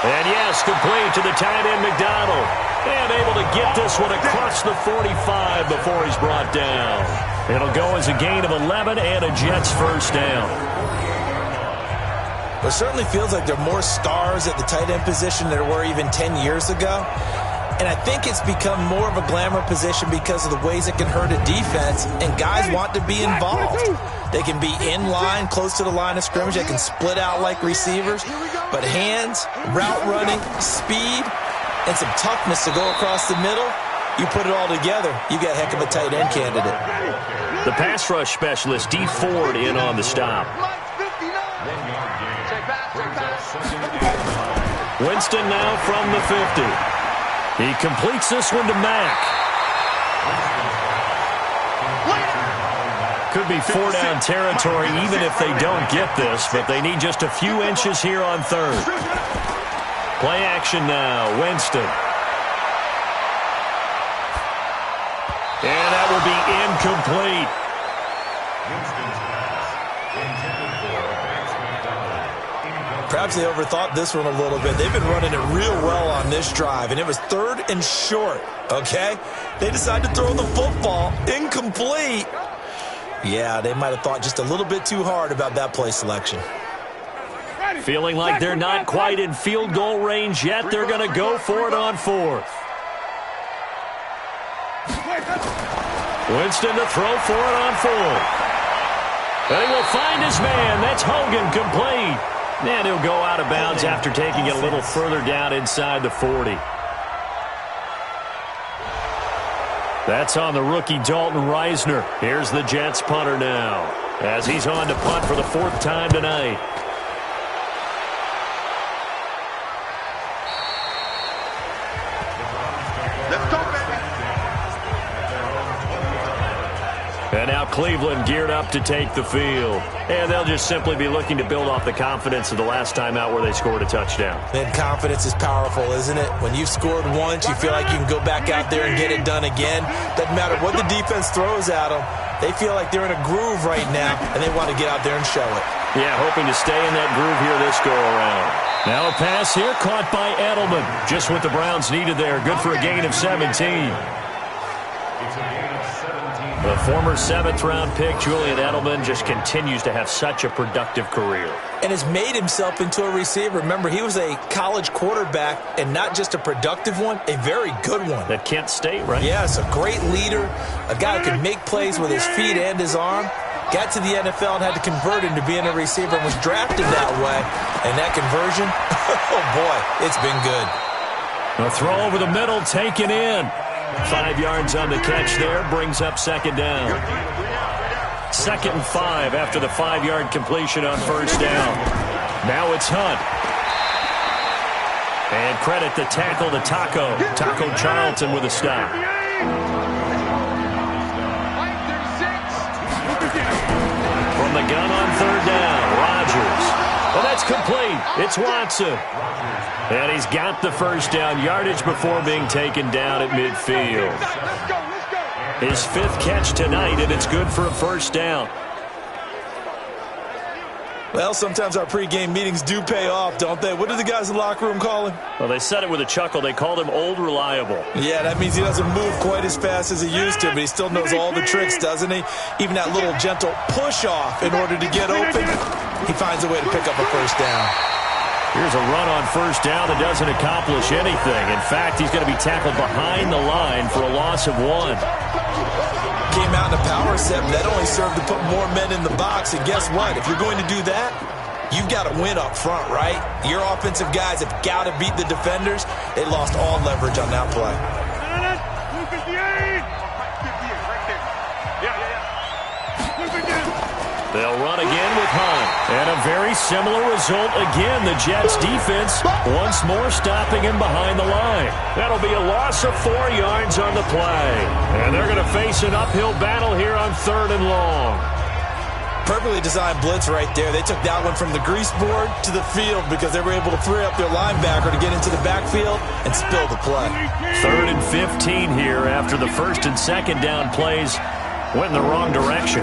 And yes, complete to the tight end McDonald. And able to get this one across the 45 before he's brought down. It'll go as a gain of 11 and a Jets first down. Well, it certainly feels like there are more stars at the tight end position than there were even 10 years ago. And I think it's become more of a glamour position because of the ways it can hurt a defense, and guys want to be involved. They can be in line, close to the line of scrimmage. They can split out like receivers. But hands, route running, speed, and some toughness to go across the middle, you put it all together, you got a heck of a tight end candidate. The pass rush specialist, D. Ford, in on the stop. Winston now from the 50. He completes this one to Mack. Could be 4-down territory even if they don't get this, but they need just a few inches here on 3rd. Play action now, Winston. And that will be incomplete. Perhaps they overthought this one a little bit. They've been running it real well on this drive, and it was 3rd and short, okay? They decided to throw the football incomplete. Yeah, they might have thought just a little bit too hard about that play selection. Feeling like they're not quite in field goal range yet, they're going to go for it on 4th. Winston to throw for it on 4th. And he will find his man. That's Hogan, complete. And he'll go out of bounds after taking it a little further down inside the 40. That's on the rookie Dalton Reisner. Here's the Jets punter now, as he's on to punt for the 4th time tonight. Let's go, baby. And now Cleveland geared up to take the field. And they'll just simply be looking to build off the confidence of the last time out where they scored a touchdown. And confidence is powerful, isn't it? When you've scored once, you feel like you can go back out there and get it done again. Doesn't matter what the defense throws at them. They feel like they're in a groove right now, and they want to get out there and show it. Yeah, hoping to stay in that groove here this go-around. Now a pass here caught by Edelman. Just what the Browns needed there. Good for a gain of 17. The former 7th-round pick, Julian Edelman, just continues to have such a productive career. And has made himself into a receiver. Remember, he was a college quarterback, and not just a productive one, a very good one. At Kent State, right? Yes, a great leader, a guy who could make plays with his feet and his arm. Got to the NFL and had to convert into being a receiver and was drafted that way. And that conversion, oh boy, it's been good. A throw over the middle, taken in. 5 yards on the catch there, brings up 2nd down. 2nd and 5 after the 5-yard completion on 1st down. Now it's Hunt. And credit the tackle to Taco Charlton with a stop. From the gun on 3rd down, Rodgers. Well, that's complete. It's Watson. And he's got the first down, yardage before being taken down at midfield. His 5th catch tonight, and it's good for a first down. Well, sometimes our pregame meetings do pay off, don't they? What do the guys in the locker room call him? Well, they said it with a chuckle. They called him Old Reliable. Yeah, that means he doesn't move quite as fast as he used to, but he still knows all the tricks, doesn't he? Even that little gentle push-off in order to get open, he finds a way to pick up a first down. Here's a run on first down that doesn't accomplish anything. In fact, he's going to be tackled behind the line for a loss of 1. came out in a power set, but that only served to put more men in the box. And guess what? If you're going to do that, you've got to win up front, right? Your offensive guys have got to beat the defenders. They lost all leverage on that play. They'll run again with Hunt. And a very similar result again. The Jets defense once more stopping him behind the line. That'll be a loss of 4 yards on the play. And they're going to face an uphill battle here on 3rd and long. Perfectly designed blitz right there. They took that one from the grease board to the field because they were able to free up their linebacker to get into the backfield and spill the play. 3rd and 15 here after the 1st and 2nd down plays went in the wrong direction.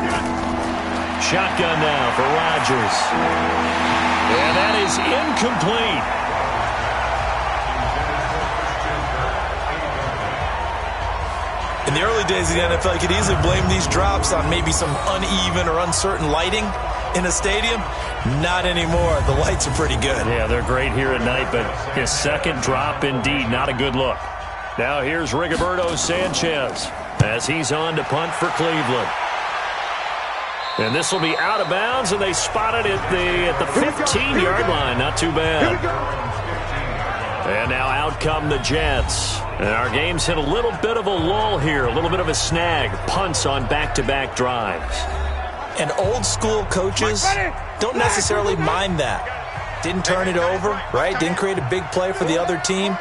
Shotgun now for Rodgers. And that is incomplete. In the early days of the NFL, you could easily blame these drops on maybe some uneven or uncertain lighting in a stadium. Not anymore. The lights are pretty good. Yeah, they're great here at night, but his second drop, indeed, not a good look. Now here's Rigoberto Sanchez as he's on to punt for Cleveland. And this will be out of bounds, and they spot it at the 15-yard line. Not too bad. And now out come the Jets. And our game's hit a little bit of a lull here, a little bit of a snag. Punts on back-to-back drives. And old-school coaches don't necessarily mind that. Didn't turn it over, right? Didn't create a big play for the other team.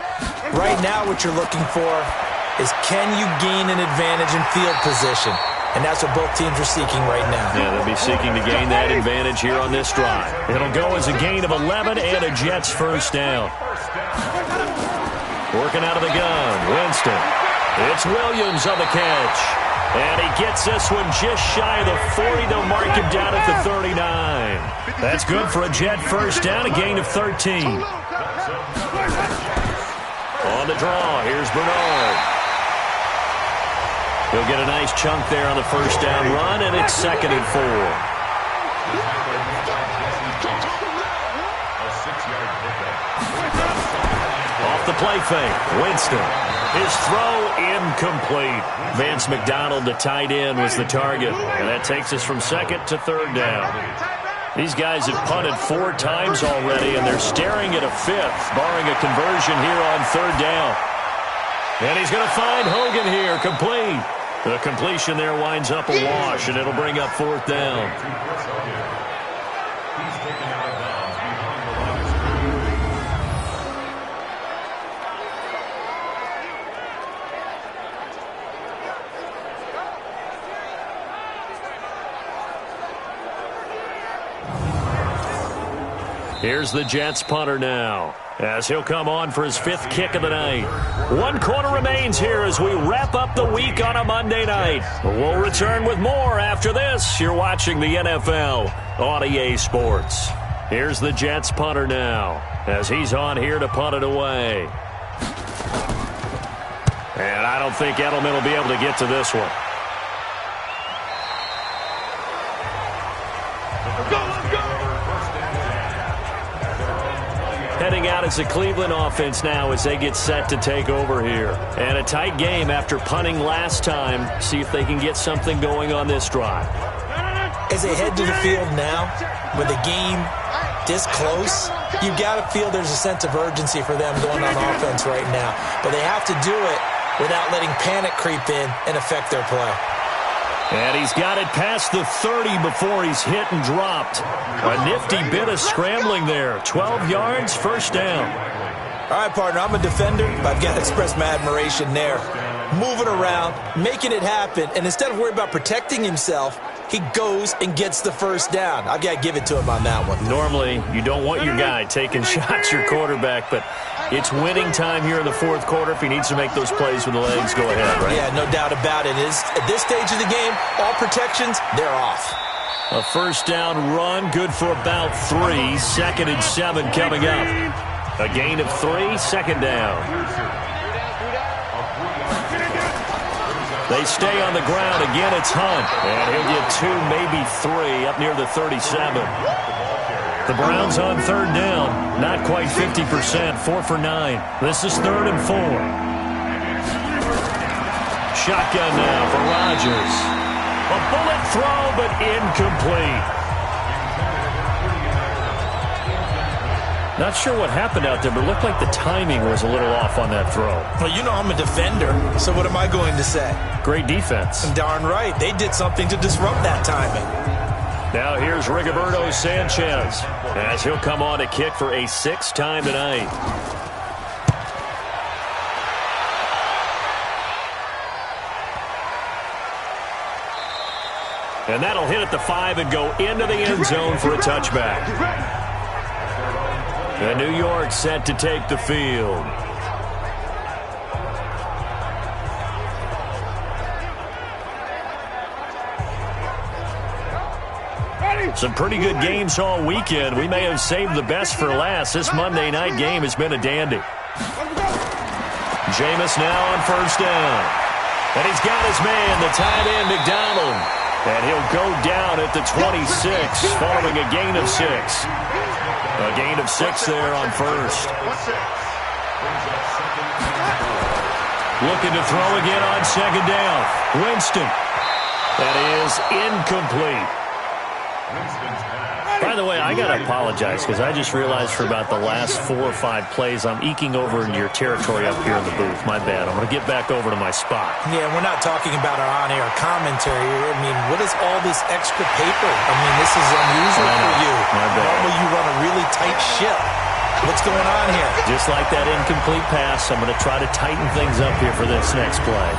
Right now what you're looking for is can you gain an advantage in field position? And that's what both teams are seeking right now. Yeah, they'll be seeking to gain that advantage here on this drive. It'll go as a gain of 11 and a Jets first down. Working out of the gun, Winston. It's Williams on the catch. And he gets this one just shy of the 40. They'll mark him down at the 39. That's good for a Jet first down, a gain of 13. On the draw, here's Bernard. He'll get a nice chunk there on the first down run, and it's 2nd and 4. Off the play fake, Winston. His throw incomplete. Vance McDonald, the tight end, was the target. And that takes us from 2nd to 3rd down. These guys have punted 4 times already, and they're staring at a 5th, barring a conversion here on 3rd down. And he's going to find Hogan here, complete. The completion there winds up a wash, and it'll bring up 4th down. Here's the Jets punter now, as he'll come on for his 5th kick of the night. 1 quarter remains here as we wrap up the week on a Monday night. We'll return with more after this. You're watching the NFL on EA Sports. Here's the Jets punter now, as he's on here to punt it away. And I don't think Edelman will be able to get to this one. Heading out as the Cleveland offense now as they get set to take over here. And a tight game after punting last time. See if they can get something going on this drive. As they head to the field now, with the game this close, you've got to feel there's a sense of urgency for them going on offense right now. But they have to do it without letting panic creep in and affect their play. And he's got it past the 30 before he's hit and dropped. A nifty bit of scrambling there. 12 yards, first down. All right, partner, I'm a defender, but I've got to express my admiration there. Moving around, making it happen, and instead of worrying about protecting himself, he goes and gets the first down. I've got to give it to him on that one. Normally, you don't want your guy taking shots, your quarterback, but it's winning time here in the 4th quarter. If he needs to make those plays with the legs, go ahead, right? Yeah, no doubt about it. At this stage of the game, all protections, they're off. A first down run, good for about 3. 2nd and 7 coming up. A gain of 3, 2nd down. They stay on the ground. Again, it's Hunt. And he'll get 2, maybe 3, up near the 37. The Browns on 3rd down. Not quite 50%, 4 for 9. This is 3rd and 4. Shotgun now for Rodgers. A bullet throw, but incomplete. Not sure what happened out there, but it looked like the timing was a little off on that throw. Well, you know I'm a defender, so what am I going to say? Great defense. Darn right. They did something to disrupt that timing. Now here's Rigoberto Sanchez as he'll come on to kick for a 6th time tonight. And that'll hit at the 5 and go into the end zone for a touchback. And New York set to take the field. Some pretty good games all weekend. We may have saved the best for last. This Monday night game has been a dandy. Jameis now on 1st down. And he's got his man, the tight end, McDonald. And he'll go down at the 26 following a gain of 6. A gain of 6 there on 1st. Looking to throw again on 2nd down. Winston. That is incomplete. By the way, I got to apologize because I just realized for about the last 4 or 5 plays I'm eking over into your territory up here in the booth. My bad. I'm going to get back over to my spot. Yeah, we're not talking about our on-air commentary. I mean, what is all this extra paper? I mean, this is unusual for you. My bad. Normally you run a really tight ship. What's going on here? Just like that incomplete pass, I'm going to try to tighten things up here for this next play.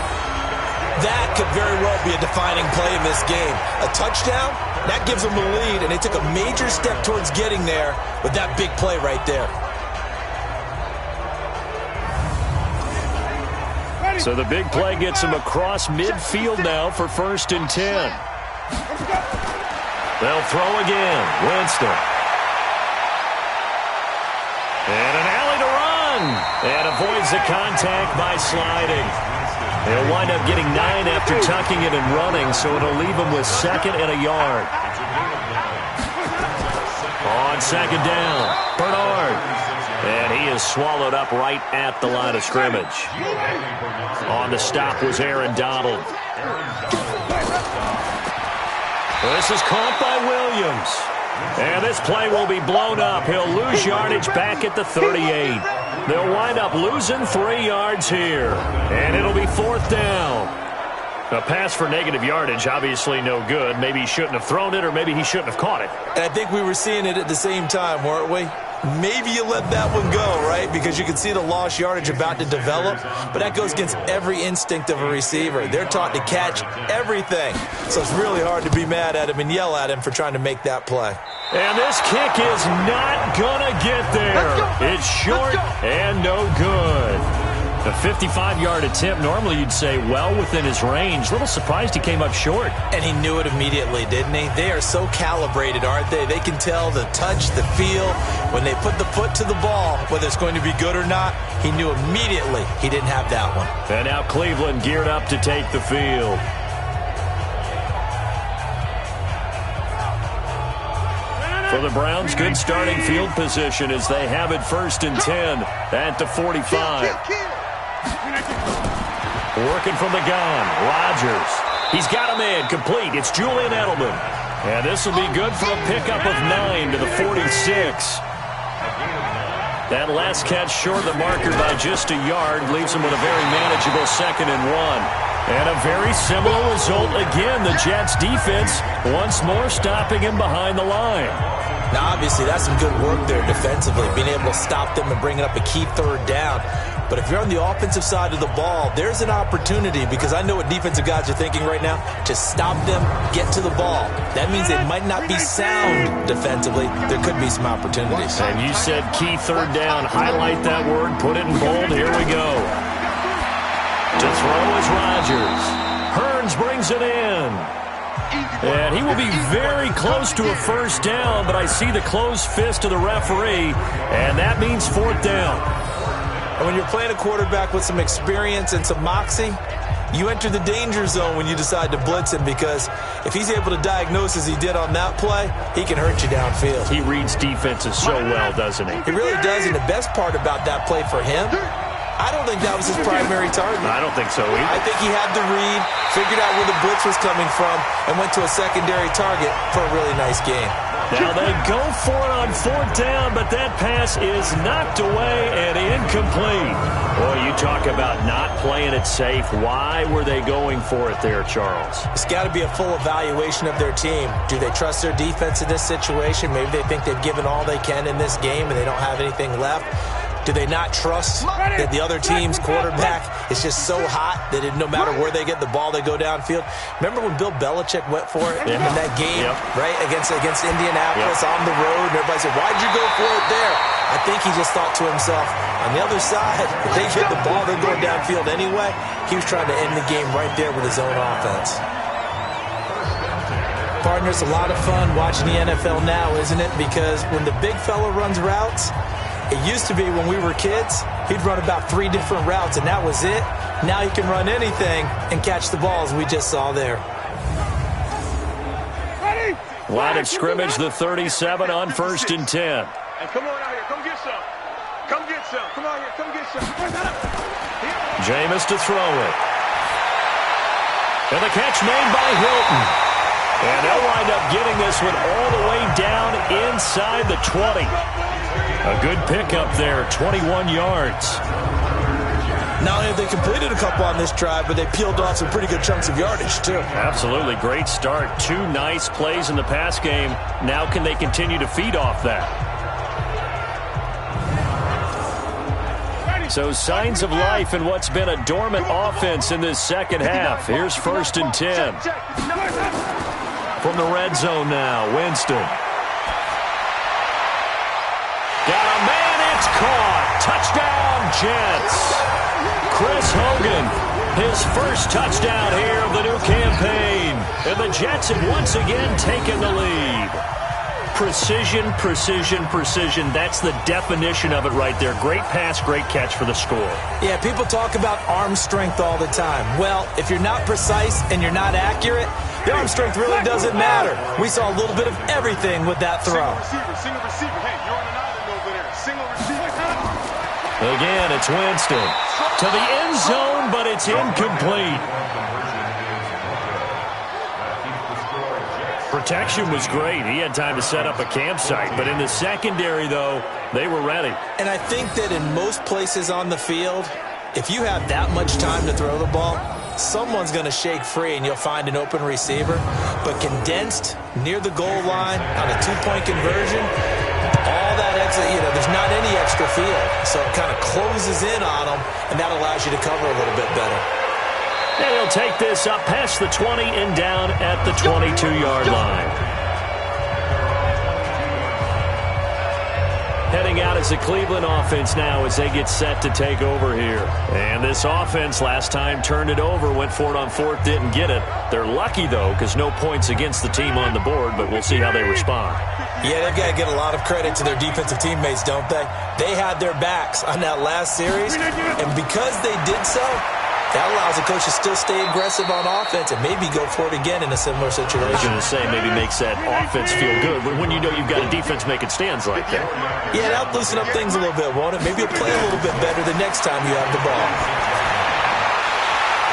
That could very well be a defining play in this game. A touchdown, that gives them the lead, and they took a major step towards getting there with that big play right there. So the big play gets them across midfield now for 1st and 10. They'll throw again. Winston. And an alley to run. And avoids the contact by sliding. They'll wind up getting 9 after tucking it and running, so it'll leave them with 2nd and a yard. On 2nd down, Bernard. And he is swallowed up right at the line of scrimmage. On the stop was Aaron Donald. This is caught by Williams. And this play will be blown up. He'll lose yardage back at the 38. They'll wind up losing 3 yards here. And it'll be 4th down. A pass for negative yardage, obviously no good. Maybe he shouldn't have thrown it, or maybe he shouldn't have caught it. And I think we were seeing it at the same time, weren't we? Maybe you let that one go, right? Because you can see the lost yardage about to develop. But that goes against every instinct of a receiver. They're taught to catch everything. So it's really hard to be mad at him and yell at him for trying to make that play. And this kick is not going to get there. It's short and no good. A 55-yard attempt, normally you'd say well within his range. A little surprised he came up short. And he knew it immediately, didn't he? They are so calibrated, aren't they? They can tell the touch, the feel. When they put the foot to the ball, whether it's going to be good or not, he knew immediately he didn't have that one. And now Cleveland geared up to take the field. For the Browns, good starting field position as they have it 1st and 10 at the 45. Working from the gun, Rodgers. He's got a man complete. It's Julian Edelman. And this will be good for a pickup of 9 to the 46. That last catch short of the marker by just a yard leaves him with a very manageable 2nd and 1. And a very similar result again. The Jets defense once more stopping him behind the line. Now, obviously, that's some good work there defensively, being able to stop them and bringing up a key 3rd down. But if you're on the offensive side of the ball, there's an opportunity, because I know what defensive guys are thinking right now, to stop them, get to the ball. That means they might not be sound defensively. There could be some opportunities. And you said key 3rd down. Highlight that word. Put it in bold. Here we go. To throw is Rodgers. Hearns brings it in. And he will be very close to a 1st down, but I see the closed fist of the referee, and that means 4th down. And when you're playing a quarterback with some experience and some moxie, you enter the danger zone when you decide to blitz him, because if he's able to diagnose as he did on that play, he can hurt you downfield. He reads defenses so well, doesn't he? He really does, and the best part about that play for him, I don't think that was his primary target. I don't think so either. I think he had the read, figured out where the blitz was coming from, and went to a secondary target for a really nice game. Now they go for it on 4th down, but that pass is knocked away and incomplete. Boy, you talk about not playing it safe. Why were they going for it there, Charles? It's got to be a full evaluation of their team. Do they trust their defense in this situation? Maybe they think they've given all they can in this game and they don't have anything left. Do they not trust that the other team's quarterback is just so hot that no matter where they get the ball, they go downfield? Remember when Bill Belichick went for it in that game, right, against Indianapolis on the road, and everybody said, why'd you go for it there? I think he just thought to himself, on the other side, if they get the ball, they're going downfield anyway. He was trying to end the game right there with his own offense. Partners, a lot of fun watching the NFL now, isn't it? Because when the big fella runs routes, it used to be when we were kids, he'd run about 3 different routes, and that was it. Now he can run anything and catch the balls we just saw there. Line of scrimmage, the 37 on 1st and 10. Hey, come on out here. Come get some. Come get some. Come on here. Come get some. Jameis to throw it. And the catch made by Hilton. And they'll wind up getting this one all the way down inside the 20. A good pickup there, 21 yards. Not only have they completed a couple on this drive, but they peeled off some pretty good chunks of yardage, too. Absolutely. Great start. 2 nice plays in the pass game. Now can they continue to feed off that? So signs of life in what's been a dormant offense in this second half. Here's 1st and 10. From the red zone now, Winston. Got a man, it's caught. Touchdown, Jets. Chris Hogan, his first touchdown here of the new campaign. And the Jets have once again taken the lead. Precision, precision, precision. That's the definition of it right there. Great pass, great catch for the score. Yeah, people talk about arm strength all the time. Well, if you're not precise and you're not accurate, the arm strength really doesn't matter. We saw a little bit of everything with that throw. Single receiver. Hey, you're on an island over there. Single receiver. Again, it's Winston. To the end zone, but it's incomplete. Protection was great. He had time to set up a campsite. But in the secondary, though, they were ready. And I think that in most places on the field, if you have that much time to throw the ball, someone's going to shake free and you'll find an open receiver. But condensed near the goal line on a 2-point conversion, all that extra, there's not any extra field. So it kind of closes in on them, and that allows you to cover a little bit better. And he'll take this up past the 20 and down at the 22-yard line. Heading out as the Cleveland offense now as they get set to take over here. And this offense last time turned it over, went for it on 4th, didn't get it. They're lucky, though, because no points against the team on the board, but we'll see how they respond. Yeah, they've got to get a lot of credit to their defensive teammates, don't they? They had their backs on that last series, and because they did so, that allows the coach to still stay aggressive on offense and maybe go for it again in a similar situation. I was going to say, maybe makes that offense feel good when you know you've got a defense making stands like that. Yeah, that'll loosen up things a little bit, won't it? Maybe you'll play a little bit better the next time you have the ball.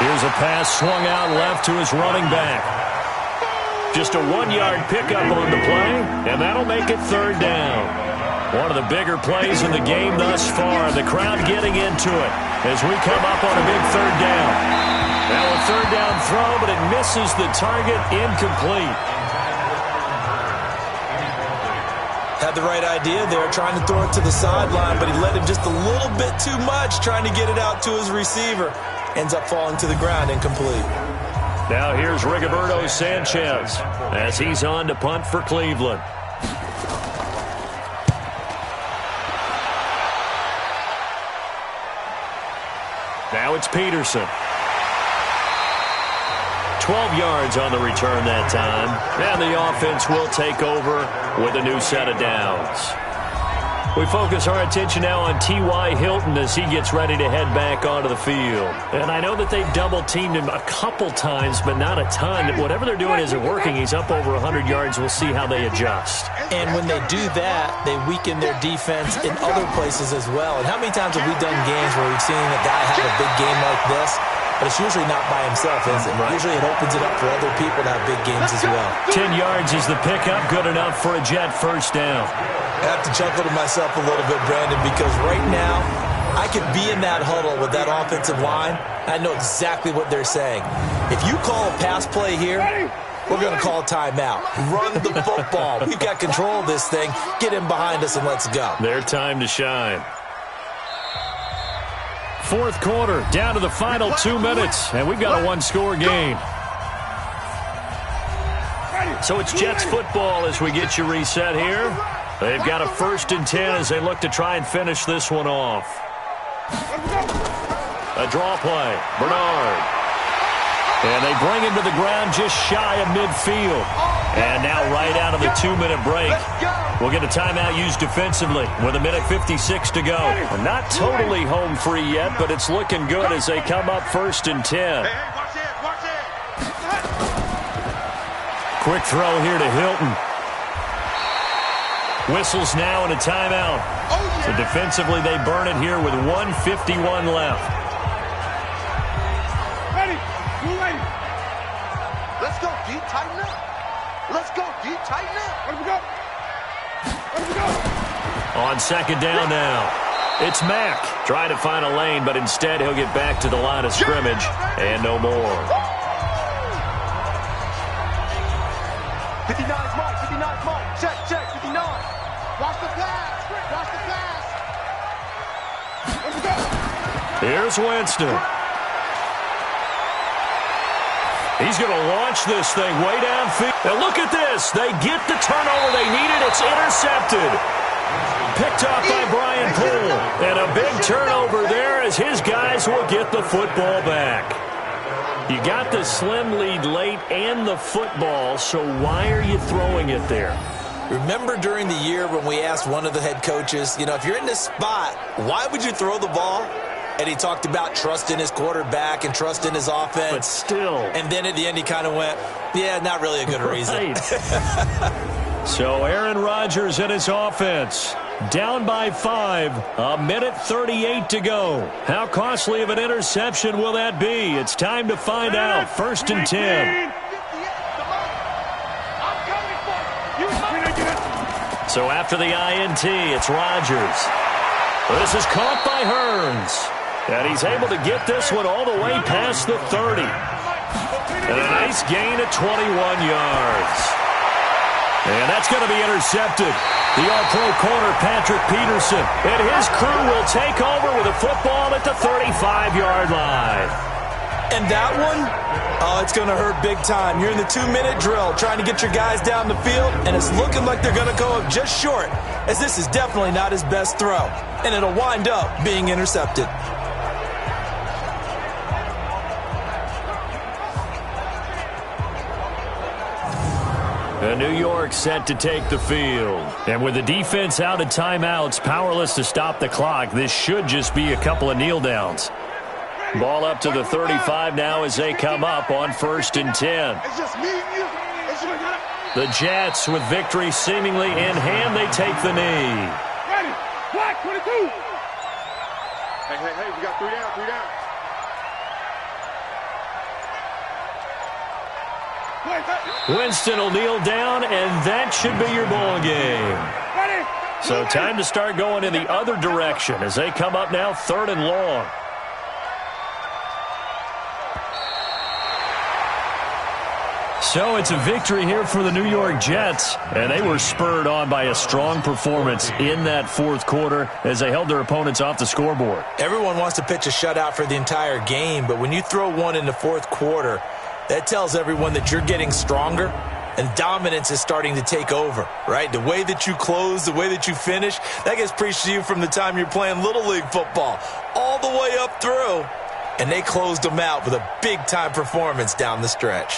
Here's a pass swung out left to his running back. Just a 1-yard pickup on the play, and that'll make it 3rd down. One of the bigger plays in the game thus far. The crowd getting into it as we come up on a big 3rd down. Now a 3rd down throw, but it misses the target, incomplete. Had the right idea there, trying to throw it to the sideline, but he let him just a little bit too much, trying to get it out to his receiver. Ends up falling to the ground, incomplete. Now here's Rigoberto Sanchez as he's on to punt for Cleveland. Now it's Peterson. 12 yards on the return that time. And the offense will take over with a new set of downs. We focus our attention now on T.Y. Hilton as he gets ready to head back onto the field. And I know that they've double-teamed him a couple times, but not a ton. Whatever they're doing isn't working. He's up over 100 yards. We'll see how they adjust. And when they do that, they weaken their defense in other places as well. And how many times have we done games where we've seen a guy have a big game like this? But it's usually not by himself, is it? Right. Usually it opens it up for other people to have big games as well. 10 yards is the pickup. Good enough for a Jet first down. I have to chuckle to myself a little bit, Brandon, because right now I could be in that huddle with that offensive line. I know exactly what they're saying. If you call a pass play here, we're going to call a timeout. Run the football. We've got control of this thing. Get him behind us and let's go. Their time to shine. Fourth quarter, down to the final 2 minutes, and we've got a one-score game. So it's Jets football as we get you reset here. They've got a 1st and 10 as they look to try and finish this one off. A draw play, Bernard. And they bring him to the ground just shy of midfield. And now right out of the 2-minute break, we'll get a timeout used defensively with 1:56 to go. We're not totally home free yet, but it's looking good as they come up 1st and 10. Quick throw here to Hilton. Whistles now and a timeout. So defensively they burn it here with 1:51 left. Let's go, deep, tighten up. Let's go, deep, tighten up. Let me go. Let me go. On 2nd down now. It's Mack trying to find a lane, but instead he'll get back to the line of scrimmage and no more. 59 is Mike, 59 is Mike. Check, 59. Watch the pass. Watch the pass. Let me go. Here's Winston. He's going to launch this thing way downfield. And look at this. They get the turnover they needed. It's intercepted. Picked off by Brian Poole. And a big turnover there as his guys will get the football back. You got the slim lead late and the football, so why are you throwing it there? Remember during the year when we asked one of the head coaches, if you're in this spot, why would you throw the ball? And he talked about trust in his quarterback and trust in his offense. But still. And then at the end he kind of went, yeah, not really a good reason. So Aaron Rodgers and his offense down by 5, 1:38 to go. How costly of an interception will that be? It's time to find out. 1st and 10. So after the INT, it's Rodgers. This is caught by Hearns. And he's able to get this one all the way past the 30. And a nice gain of 21 yards. And that's going to be intercepted. The All-Pro corner, Patrick Peterson. And his crew will take over with a football at the 35-yard line. And that one, it's going to hurt big time. You're in the 2-minute drill trying to get your guys down the field, and it's looking like they're going to go up just short, as this is definitely not his best throw. And it'll wind up being intercepted. And New York set to take the field. And with the defense out of timeouts, powerless to stop the clock, this should just be a couple of kneel downs. Ball up to the 35 now as they come up on 1st and 10. The Jets with victory seemingly in hand, they take the knee. Ready, black 22. Hey, we got 3 down. Winston will kneel down, and that should be your ball game. So time to start going in the other direction as they come up now 3rd and long. So it's a victory here for the New York Jets, and they were spurred on by a strong performance in that 4th quarter as they held their opponents off the scoreboard. Everyone wants to pitch a shutout for the entire game, but when you throw one in the 4th quarter, that tells everyone that you're getting stronger and dominance is starting to take over, right? The way that you close, the way that you finish, that gets preached to you from the time you're playing Little League football all the way up through. And they closed them out with a big-time performance down the stretch.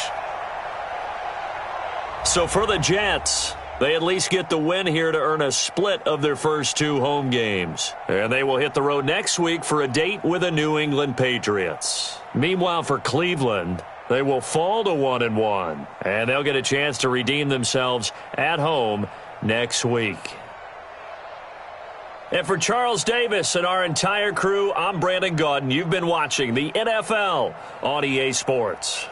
So for the Jets, They at least get the win here to earn a split of their first 2 home games. And they will hit the road next week for a date with the New England Patriots. Meanwhile, for Cleveland, they will fall to 1-1. And they'll get a chance to redeem themselves at home next week. And for Charles Davis and our entire crew, I'm Brandon Gaudin. You've been watching the NFL on EA Sports.